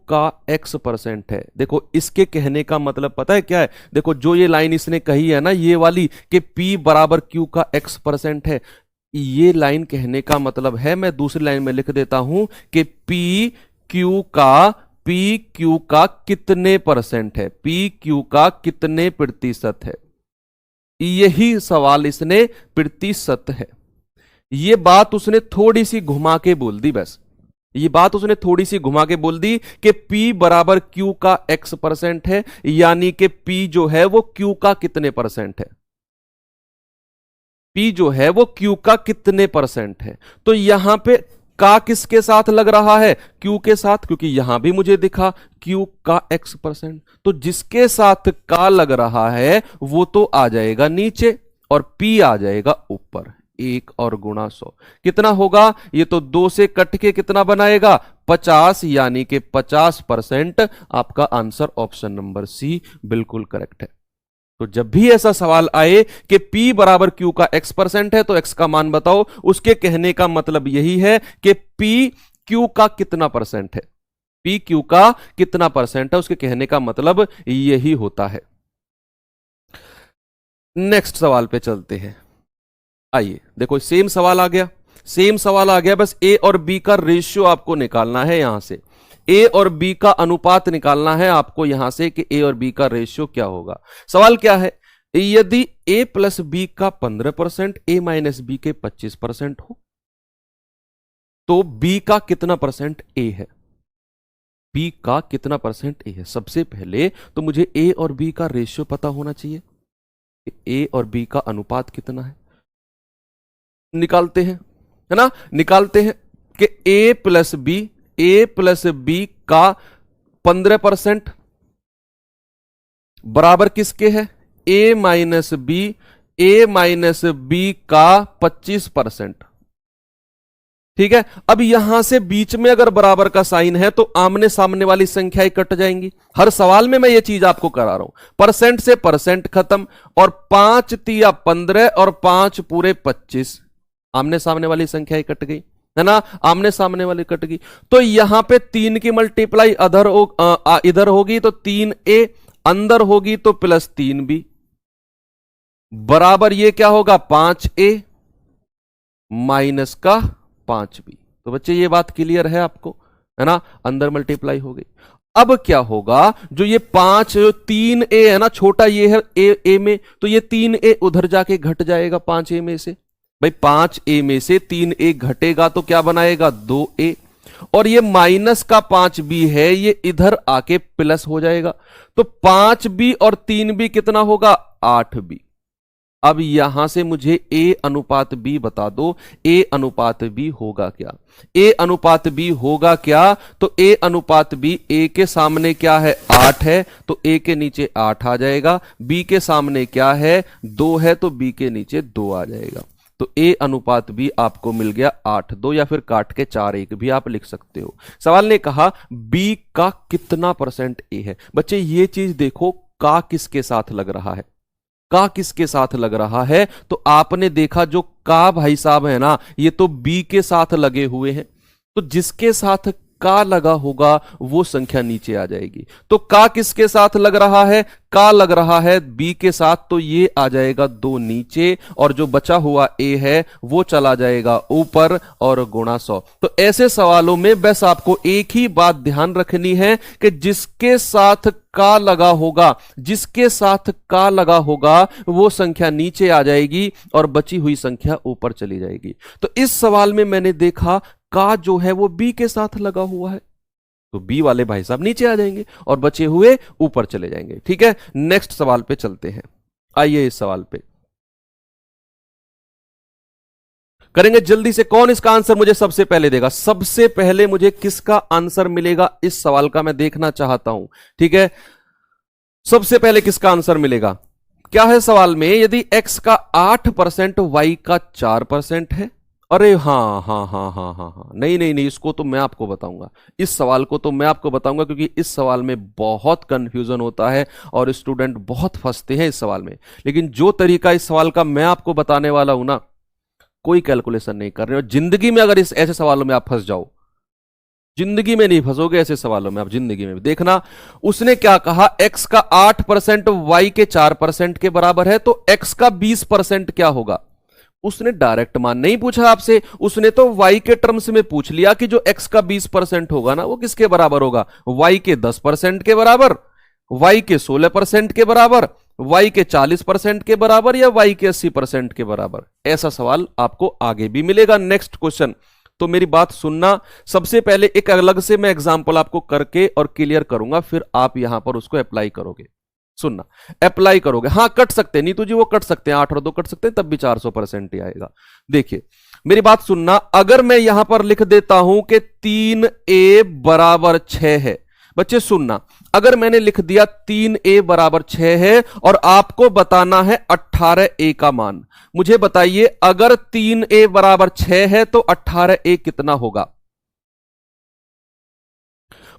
A: का x% है। देखो इसके कहने का मतलब पता है क्या है, देखो जो ये लाइन इसने कही है ना ये वाली कि P बराबर Q का x% है, ये लाइन कहने का मतलब है, मैं दूसरी लाइन में लिख देता हूं कि PQ का कितने परसेंट है, PQ का कितने प्रतिशत है। यही सवाल इसने प्रतिशत है। ये बात उसने थोड़ी सी घुमा के बोल दी, बस ये बात उसने थोड़ी सी घुमा के बोल दी कि P बराबर Q का x% है, यानी कि P जो है वो Q का कितने परसेंट है, P जो है वो Q का कितने परसेंट है। तो यहां पे का किसके साथ लग रहा है, Q के साथ, क्योंकि यहां भी मुझे दिखा Q का x%। तो जिसके साथ का लग रहा है वो तो आ जाएगा नीचे और P आ जाएगा ऊपर। 1 और गुणा 100 कितना होगा, ये तो 2 से कट के कितना बनाएगा 50, यानी कि 50%। आपका आंसर ऑप्शन नंबर सी बिल्कुल करेक्ट है। तो जब भी ऐसा सवाल आए कि P बराबर Q का x% है तो x का मान बताओ, उसके कहने का मतलब यही है कि P Q का कितना परसेंट है, P Q का कितना परसेंट है, उसके कहने का मतलब यही होता है। नेक्स्ट सवाल पे चलते हैं। आइए देखो सेम सवाल आ गया, सेम सवाल आ गया, बस A और B का रेशियो आपको निकालना है। यहां से A और B का अनुपात निकालना है आपको यहां से कि A और B का रेशियो क्या होगा। सवाल क्या है, यदि A प्लस B का 15%, A माइनस B के 25% हो तो B का कितना परसेंट A है, B का कितना परसेंट A है। सबसे पहले तो मुझे A और B का रेशियो पता होना चाहिए कि A और B का अनुपात कितना है। निकालते हैं, है ना, निकालते हैं कि A प्लस बी का 15% बराबर किसके है, A माइनस बी का 25%। ठीक है, अब यहां से बीच में अगर बराबर का साइन है तो आमने सामने वाली संख्याएं कट जाएंगी। हर सवाल में मैं ये चीज आपको करा रहा हूं, परसेंट से परसेंट खत्म और 5 तिया 15 और 5 पूरे 25, आमने सामने वाली संख्याएं कट गई, है ना, आमने सामने वाली कट गई। तो यहां पे 3 की मल्टीप्लाई इधर होगी तो 3A, अंदर होगी तो प्लस 3B, बराबर ये क्या होगा 5A माइनस का 5B। तो बच्चे ये बात क्लियर है आपको, है ना, अंदर मल्टीप्लाई हो गई। अब क्या होगा, जो ये 3A है ना, छोटा ये है ए में, तो ये 3A उधर जाके घट जाएगा 5A में से। भाई 5A में से 3A घटेगा तो क्या बनाएगा 2A, और ये माइनस का 5B है, ये इधर आके प्लस हो जाएगा। तो 5B और 3B कितना होगा 8B। अब यहां से मुझे A अनुपात B बता दो, A अनुपात B होगा क्या, A अनुपात B होगा क्या। तो A अनुपात B, A के सामने क्या है 8 है तो A के नीचे 8 आ जाएगा, B के सामने क्या है 2 है तो B के नीचे 2 आ जाएगा। तो A अनुपात B आपको मिल गया 8:2, या फिर काट के 4:1 भी आप लिख सकते हो। सवाल ने कहा B का कितना परसेंट A है। बच्चे ये चीज देखो, का किसके साथ लग रहा है, का किसके साथ लग रहा है। तो आपने देखा जो का भाई साहब है ना, ये तो B के साथ लगे हुए हैं, तो जिसके साथ का लगा होगा वो संख्या नीचे आ जाएगी। तो का किसके साथ लग रहा है? का लग रहा है बी के साथ, तो ये आ जाएगा 2 नीचे, और जो बचा हुआ ए है वो चला जाएगा ऊपर और गुणा 100। तो ऐसे सवालों में बस आपको एक ही बात ध्यान रखनी है कि जिसके साथ का लगा होगा, जिसके साथ का लगा होगा वो संख्या नीचे आ जाएगी और बची हुई संख्या ऊपर चली जाएगी। तो इस सवाल में मैंने देखा का जो है वो बी के साथ लगा हुआ है, तो बी वाले भाई साहब नीचे आ जाएंगे और बचे हुए ऊपर चले जाएंगे। ठीक है, नेक्स्ट सवाल पे चलते हैं। आइए इस सवाल पे करेंगे जल्दी से। कौन इसका आंसर मुझे सबसे पहले देगा? सबसे पहले मुझे किसका आंसर मिलेगा इस सवाल का मैं देखना चाहता हूं। ठीक है, सबसे पहले किसका आंसर मिलेगा? क्या है सवाल में? यदि x का 8% y का 4% है। अरे हाँ हाँ हाँ हाँ हाँ हाँ, नहीं नहीं नहीं, इसको तो मैं आपको बताऊंगा, इस सवाल को तो मैं आपको बताऊंगा, क्योंकि इस सवाल में बहुत कंफ्यूजन होता है और स्टूडेंट बहुत फंसते हैं इस सवाल में। लेकिन जो तरीका इस सवाल का मैं आपको बताने वाला हूं ना, कोई कैलकुलेशन नहीं कर रहे हो जिंदगी में। अगर इस ऐसे सवालों में आप फंस जाओ, जिंदगी में नहीं फंसोगे ऐसे सवालों में आप, जिंदगी में। देखना, उसने क्या कहा, x का 8% y के 4% के बराबर है, तो x का 20% क्या होगा? उसने डायरेक्ट मान नहीं पूछा आपसे, उसने तो y के टर्म्स में पूछ लिया कि जो x का 20% होगा ना वो किसके बराबर होगा? y के 10% के बराबर, y के 16% के बराबर, y के 40% के बराबर, या y के 80% के बराबर। ऐसा सवाल आपको आगे भी मिलेगा। नेक्स्ट क्वेश्चन, तो मेरी बात सुनना। सबसे पहले एक अलग से मैं एग्जांपल आपको करके और क्लियर करूंगा, फिर आप यहां पर उसको अप्लाई करोगे। सुनना, अप्लाई करोगे। हाँ, कट सकते हैं नीतू जी, वो कट सकते हैं, 8 और 2 कट सकते हैं, तब भी 400% ही आएगा। देखिए मेरी बात सुनना, अगर मैं यहां पर लिख देता हूं कि 3a बराबर 6 है, बच्चे सुनना, अगर मैंने लिख दिया 3a बराबर 6 है और आपको बताना है 18a का मान, मुझे बताइए अगर 3a बराबर 6 है तो 18a कितना होगा?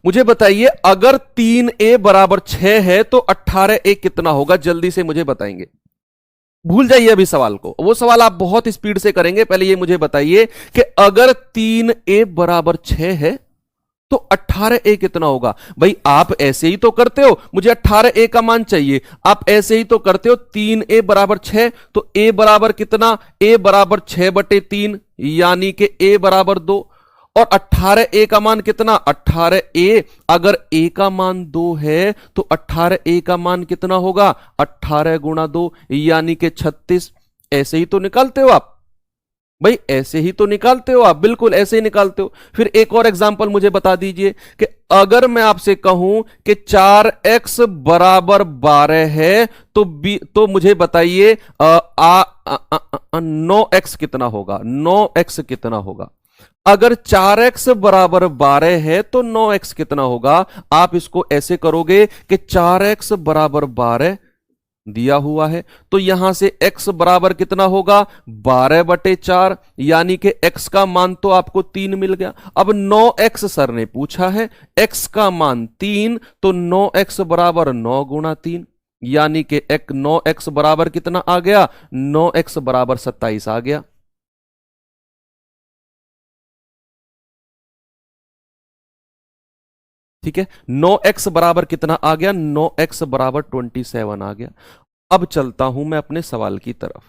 A: मुझे बताइए अगर 3a बराबर 6 है तो 18a कितना होगा? जल्दी से मुझे बताएंगे। भूल जाइए अभी सवाल को, वो सवाल आप बहुत स्पीड से करेंगे। पहले ये मुझे बताइए कि अगर 3a बराबर 6 है तो 18a कितना होगा? भाई आप ऐसे ही तो करते हो, मुझे 18a का मान चाहिए, आप ऐसे ही तो करते हो। 3a बराबर 6, तो a बराबर कितना? a बराबर 6/3, यानी कि a बराबर 2। और 18a का मान कितना? 18a, अगर a का मान 2 है तो 18a का मान कितना होगा? 18 गुणा 2, यानी कि 36। ऐसे ही तो निकालते हो आप भाई, ऐसे ही तो निकालते हो आप, बिल्कुल ऐसे ही निकालते हो। फिर एक और एग्जांपल मुझे बता दीजिए कि अगर मैं आपसे कहूं कि 4x बराबर 12 है तो मुझे बताइए 9x कितना होगा? 9x कितना होगा? अगर 4x बराबर 12 है तो 9x कितना होगा? आप इसको ऐसे करोगे कि 4x बराबर 12 दिया हुआ है, तो यहां से x बराबर कितना होगा? 12/4, यानी कि x का मान तो आपको 3 मिल गया। अब 9x सर ने पूछा है, x का मान 3, तो 9x बराबर 9 गुणा 3, यानी कि 9x बराबर कितना आ गया? 9x बराबर 27 आ गया। ठीक है, 9x बराबर कितना आ गया? 9x बराबर 27 आ गया। अब चलता हूं मैं अपने सवाल की तरफ,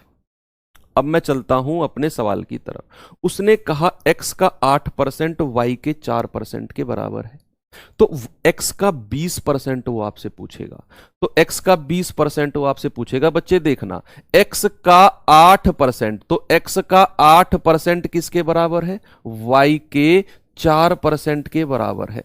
A: अब मैं चलता हूं अपने सवाल की तरफ। उसने कहा x का 8% y के 4% के बराबर है, तो x का 20% वो आपसे पूछेगा। तो x का 20% वो आपसे पूछेगा। बच्चे देखना, x का 8%, तो x का 8% किसके बराबर है? y के 4% के बराबर है।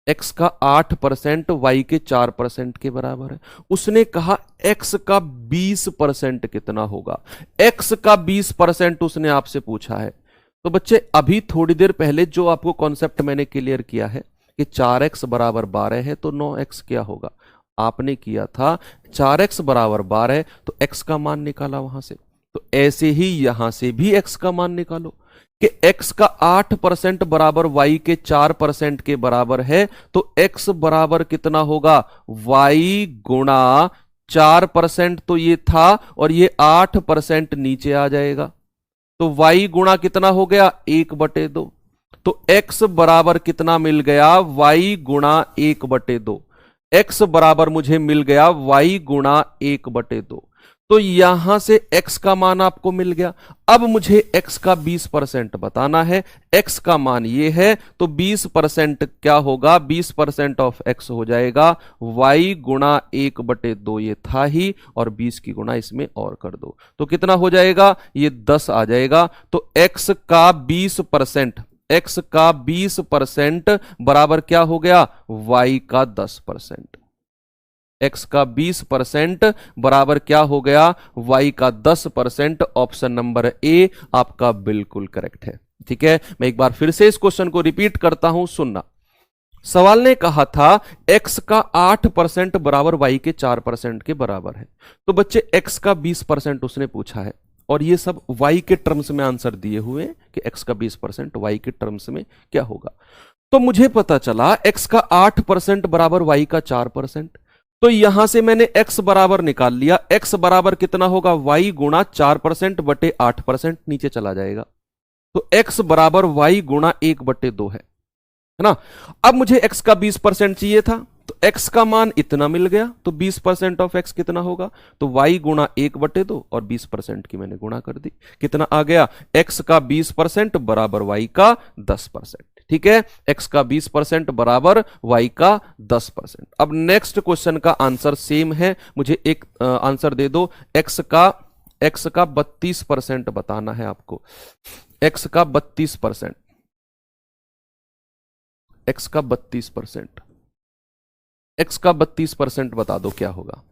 A: x का 8% y के 4% के बराबर है। उसने कहा x का 20% कितना होगा? x का 20% उसने आपसे पूछा है। तो बच्चे अभी थोड़ी देर पहले जो आपको कॉन्सेप्ट मैंने क्लियर किया है कि 4x बराबर 12 है तो 9x क्या होगा, आपने किया था 4x बराबर 12 तो x का मान निकाला वहां से। तो ऐसे ही यहां से भी x का मान निकालो कि x का 8% बराबर y के 4% के बराबर है, तो x बराबर कितना होगा? y गुणा 4%, तो ये था, और ये 8% नीचे आ जाएगा, तो y गुणा कितना हो गया? 1/2। तो x बराबर कितना मिल गया, y गुणा 1/2। x बराबर मुझे मिल गया y गुणा 1/2। तो यहां से x का मान आपको मिल गया। अब मुझे x का 20% बताना है। x का मान ये है, तो 20% क्या होगा, 20% ऑफ x हो जाएगा y गुणा 1/2, ये था ही, और 20 की गुणा इसमें और कर दो तो कितना हो जाएगा, ये 10 आ जाएगा। तो x का 20%, x का 20% बराबर क्या हो गया, y का 10%। x का 20% बराबर क्या हो गया, y का 10%। ऑप्शन नंबर ए आपका बिल्कुल करेक्ट है। ठीक है, मैं एक बार फिर से इस क्वेश्चन को रिपीट करता हूं, सुनना। सवाल ने कहा था x का 8% बराबर y के 4% के बराबर है। तो बच्चे x का 20% उसने पूछा है, और ये सब y के टर्म्स में आंसर दिए हुए हैं कि x का 20% y के टर्म्स में क्या होगा। तो मुझे पता चला x का 8% बराबर y का 4%। तो यहां से मैंने x बराबर निकाल लिया। x बराबर कितना होगा, y गुणा 4% बटे 8%, नीचे चला जाएगा। तो x बराबर y गुणा 1/2 है ना। अब मुझे x का 20% चाहिए था, तो x का मान इतना मिल गया। तो 20% ऑफ x कितना होगा, तो y गुणा 1/2, और 20% की मैंने गुणा कर दी, कितना आ गया, x का 20% बराबर y का 10%। ठीक है, x का 20% बराबर y का 10%। अब नेक्स्ट क्वेश्चन का आंसर सेम है, मुझे एक आंसर दे दो। x का 32% बताना है आपको। x का 32%, x का 32%, x का 32% बता दो क्या होगा।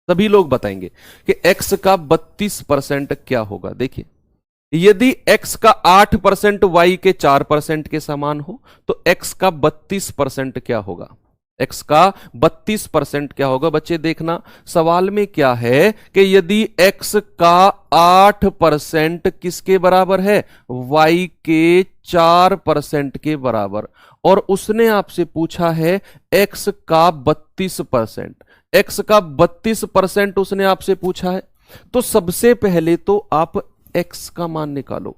A: सभी लोग बताएंगे कि x का 32% क्या होगा। देखिए, यदि x का 8% y के 4% के समान हो, तो x का 32% क्या होगा, x का 32% क्या होगा। बच्चे देखना, सवाल में क्या है कि यदि x का 8% किसके बराबर है, y के 4% के बराबर, और उसने आपसे पूछा है x का 32%, x का 32% उसने आपसे पूछा है, तो सबसे पहले तो आप x का मान निकालो।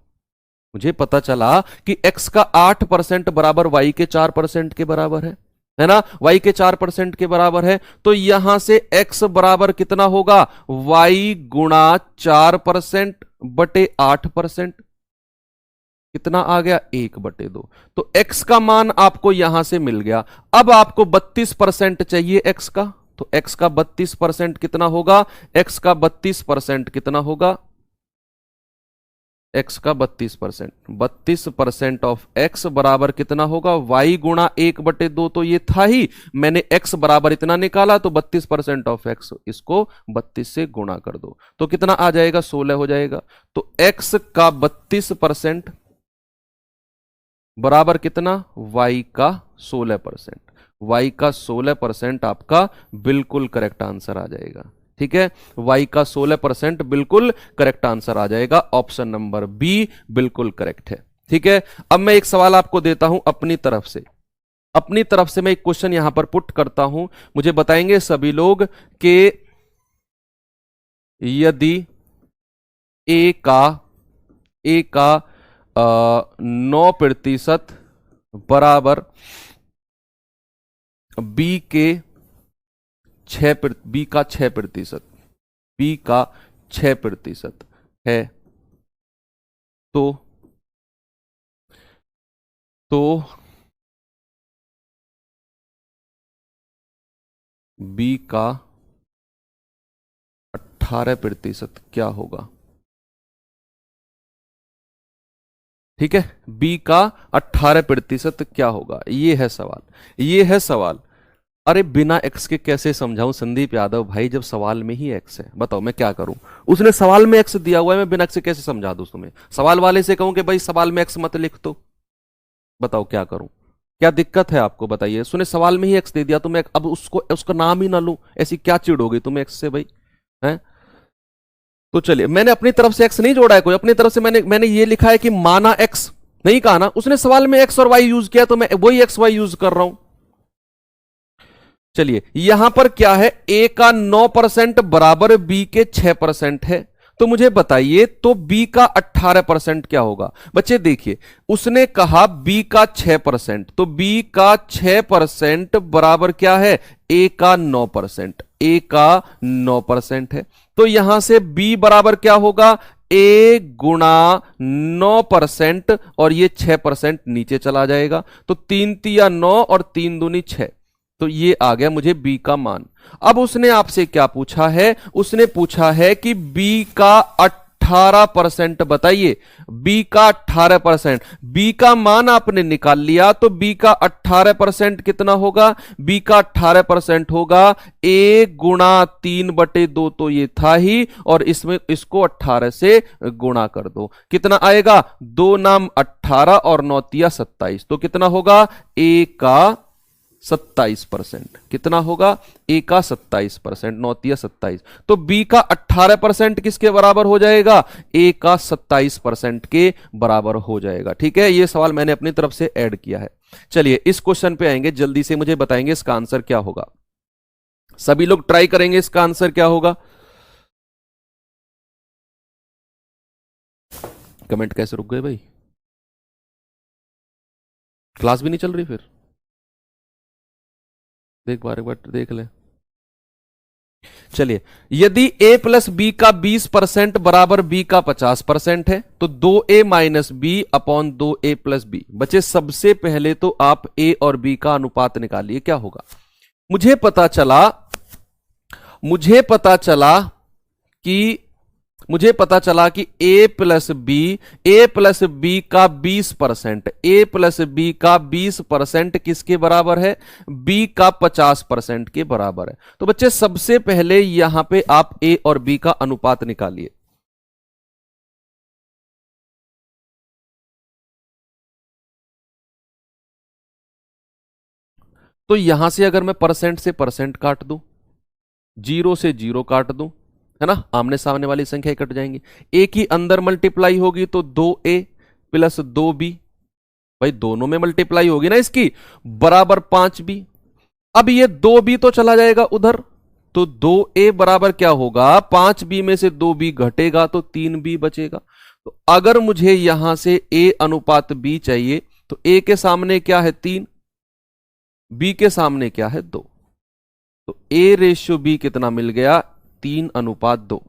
A: मुझे पता चला कि x का 8% बराबर y के 4% के बराबर है ना, y के 4% के बराबर है। तो यहां से x बराबर कितना होगा, y गुणा 4% बटे 8%, कितना आ गया, 1/2। तो x का मान आपको यहां से मिल गया। अब आपको 32% चाहिए x का, तो x का 32% कितना होगा, x का 32% कितना होगा, x का 32%, 32% ऑफ x बराबर कितना होगा, y गुणा 1/2। तो ये था ही, मैंने x बराबर इतना निकाला, तो 32% ऑफ x, इसको 32 से गुणा कर दो तो कितना आ जाएगा, 16 हो जाएगा। तो x का 32% बराबर कितना, y का 16%। y का 16% आपका बिल्कुल करेक्ट आंसर आ जाएगा। ठीक है, y का 16% बिल्कुल करेक्ट आंसर आ जाएगा। ऑप्शन नंबर बी बिल्कुल करेक्ट है। ठीक है, अब मैं एक सवाल आपको देता हूं अपनी तरफ से। अपनी तरफ से मैं एक क्वेश्चन यहां पर पुट करता हूं, मुझे बताएंगे सभी लोग कि यदि a का 9% बराबर b के 6% b का 6% है, तो b का 18% क्या होगा। ठीक है, b का 18% क्या होगा, ये है सवाल, ये है सवाल। अरे बिना x के कैसे समझाऊं संदीप यादव भाई, जब सवाल में ही x है, बताओ मैं क्या करूं। उसने सवाल में x दिया हुआ है, मैं बिना x से कैसे समझा दूं तुम्हें। सवाल वाले से कहूं कि भाई सवाल में x मत लिख, तो बताओ क्या करूं, क्या दिक्कत है आपको, बताइए। उसने सवाल में ही x दे दिया, तो मैं अब उसका नाम ही ना लूं, ऐसी क्या चिड़ हो गई तुम्हें x से भाई, हैं। तो चलिए, मैंने अपनी तरफ से x नहीं जोड़ा है कोई, अपनी तरफ से मैंने ये लिखा है कि माना x, नहीं कहा ना। उसने सवाल में x और y यूज किया, तो मैं वही x y यूज कर रहा हूं। चलिए, यहां पर क्या है, a का 9% बराबर b के 6% है, तो मुझे बताइए तो बी का 18% क्या होगा। बच्चे देखिए, उसने कहा बी का 6%, तो बी का 6% बराबर क्या है, ए का 9%। ए का 9% है, तो यहां से बी बराबर क्या होगा, ए गुणा 9%, और ये 6% नीचे चला जाएगा, तो 3 तिया 9 और 3 दूनी 6, तो ये आ गया मुझे बी का मान। अब उसने आपसे क्या पूछा है, उसने पूछा है कि बी का 18% बताइए, बी का 18%, बी का मान आपने निकाल लिया, तो बी का 18% कितना होगा, बी का 18% होगा ए गुणा 3/2, तो ये था ही, और इसमें इसको 18 से गुणा कर दो, कितना आएगा, 2 नाम 18 और 9 तिया 27, तो कितना होगा, ए का 27%, कितना होगा, ए का 27%, 9 तिया 27, तो बी का 18% किसके बराबर हो जाएगा, ए का 27% के बराबर हो जाएगा। ठीक है, ये सवाल मैंने अपनी तरफ से ऐड किया है। चलिए इस क्वेश्चन पे आएंगे, जल्दी से मुझे बताएंगे इसका आंसर क्या होगा। सभी लोग ट्राई करेंगे, इसका आंसर क्या होगा। कमेंट कैसे रुक गए भाई, क्लास भी नहीं चल रही फिर, एक बार देख ले। चलिए, यदि a प्लस बी का 20% बराबर b का 50% है, तो 2a minus b upon 2a plus b. बच्चे सबसे पहले तो आप a और b का अनुपात निकालिए, क्या होगा। मुझे पता कि a प्लस बी का 20%, a प्लस बी का 20% किसके बराबर है, b का 50% के बराबर है। तो बच्चे सबसे पहले यहां पे आप a और b का अनुपात निकालिए। तो यहां से अगर मैं परसेंट से परसेंट काट दूं, 0 से 0 काट दूं, है ना, आमने सामने वाली संख्या कट जाएंगी, ए की अंदर मल्टीप्लाई होगी तो 2a प्लस 2b, भाई दोनों में मल्टीप्लाई होगी ना इसकी, बराबर 5b। अब ये 2b तो चला जाएगा उधर, तो 2a बराबर क्या होगा, 5b में से 2b घटेगा तो 3b बचेगा। तो अगर मुझे यहां से a अनुपात b चाहिए, तो a के सामने क्या है 3, b के सामने क्या है 2, तो a रेशियो b कितना मिल गया, 3:2।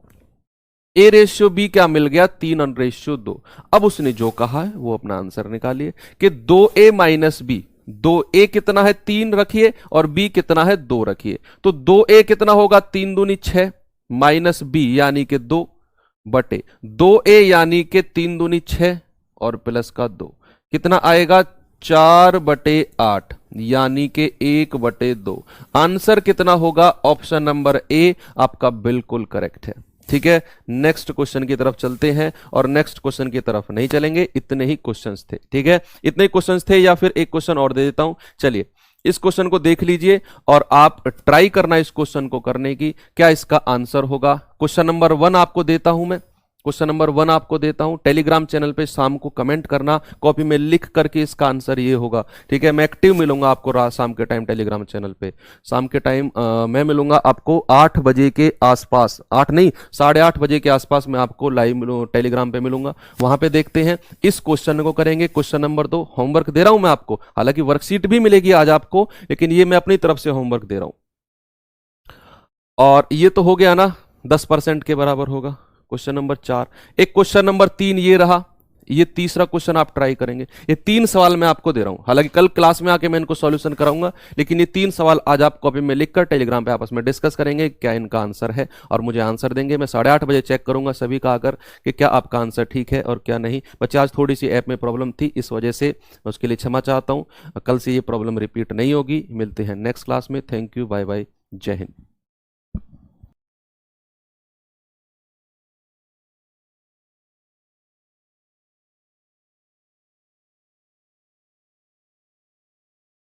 A: ए रेशियो बी क्या मिल गया, 3:2। अब उसने जो कहा है वो अपना आंसर निकालिए कि 2a माइनस बी, 2a कितना है 3 रखिए और b कितना है 2 रखिए, तो 2a कितना होगा, 3 दूनी 6 माइनस b यानी कि 2 बटे 2a यानी कि 3 दूनी 6 और प्लस का 2, कितना आएगा 4/8 यानी कि 1/2। आंसर कितना होगा, ऑप्शन नंबर ए आपका बिल्कुल करेक्ट है। ठीक है, नेक्स्ट क्वेश्चन की तरफ चलते हैं, और नेक्स्ट क्वेश्चन की तरफ नहीं चलेंगे, इतने ही क्वेश्चंस थे। ठीक है, इतने क्वेश्चंस थे, या फिर एक क्वेश्चन और दे देता हूं। चलिए इस क्वेश्चन को देख लीजिए और आप ट्राई करना इस क्वेश्चन को करने की, क्या इसका आंसर होगा। क्वेश्चन नंबर 1 आपको देता हूं मैं, क्वेश्चन नंबर 1 आपको देता हूं, टेलीग्राम चैनल पे शाम को कमेंट करना, कॉपी में लिख करके इसका आंसर ये होगा। ठीक है, मैं एक्टिव मिलूंगा आपको शाम के टाइम टेलीग्राम चैनल पे। शाम के टाइम मैं मिलूंगा आपको 8 बजे के आसपास, 8 नहीं 8:30 बजे के आसपास मैं आपको लाइव टेलीग्राम पे मिलूंगा। वहां पे देखते हैं, इस क्वेश्चन को करेंगे। क्वेश्चन नंबर 2 होमवर्क दे रहा हूं मैं आपको, हालांकि वर्कशीट भी मिलेगी आज आपको, लेकिन ये मैं अपनी तरफ से होमवर्क दे रहा हूं। और ये तो हो गया ना, 10% के बराबर होगा क्वेश्चन नंबर 4। एक क्वेश्चन नंबर 3 ये रहा, ये तीसरा क्वेश्चन आप ट्राई करेंगे। ये 3 सवाल मैं आपको दे रहा हूं, हालांकि कल क्लास में आके मैं इनको सॉल्यूशन कराऊंगा, लेकिन ये 3 सवाल आज आप कॉपी में लिखकर टेलीग्राम पे आपस में डिस्कस करेंगे क्या इनका आंसर है, और मुझे आंसर देंगे। मैं 8:30 बजे चेक करूंगा सभी का आकर कि क्या आपका आंसर ठीक है और क्या नहीं। बच्चे आज थोड़ी सी ऐप में प्रॉब्लम थी, इस वजह से मैं उसके लिए क्षमा चाहता हूं। कल से ये प्रॉब्लम रिपीट नहीं होगी। मिलते हैं नेक्स्ट क्लास में। थैंक यू, बाय बाय, जय हिंद।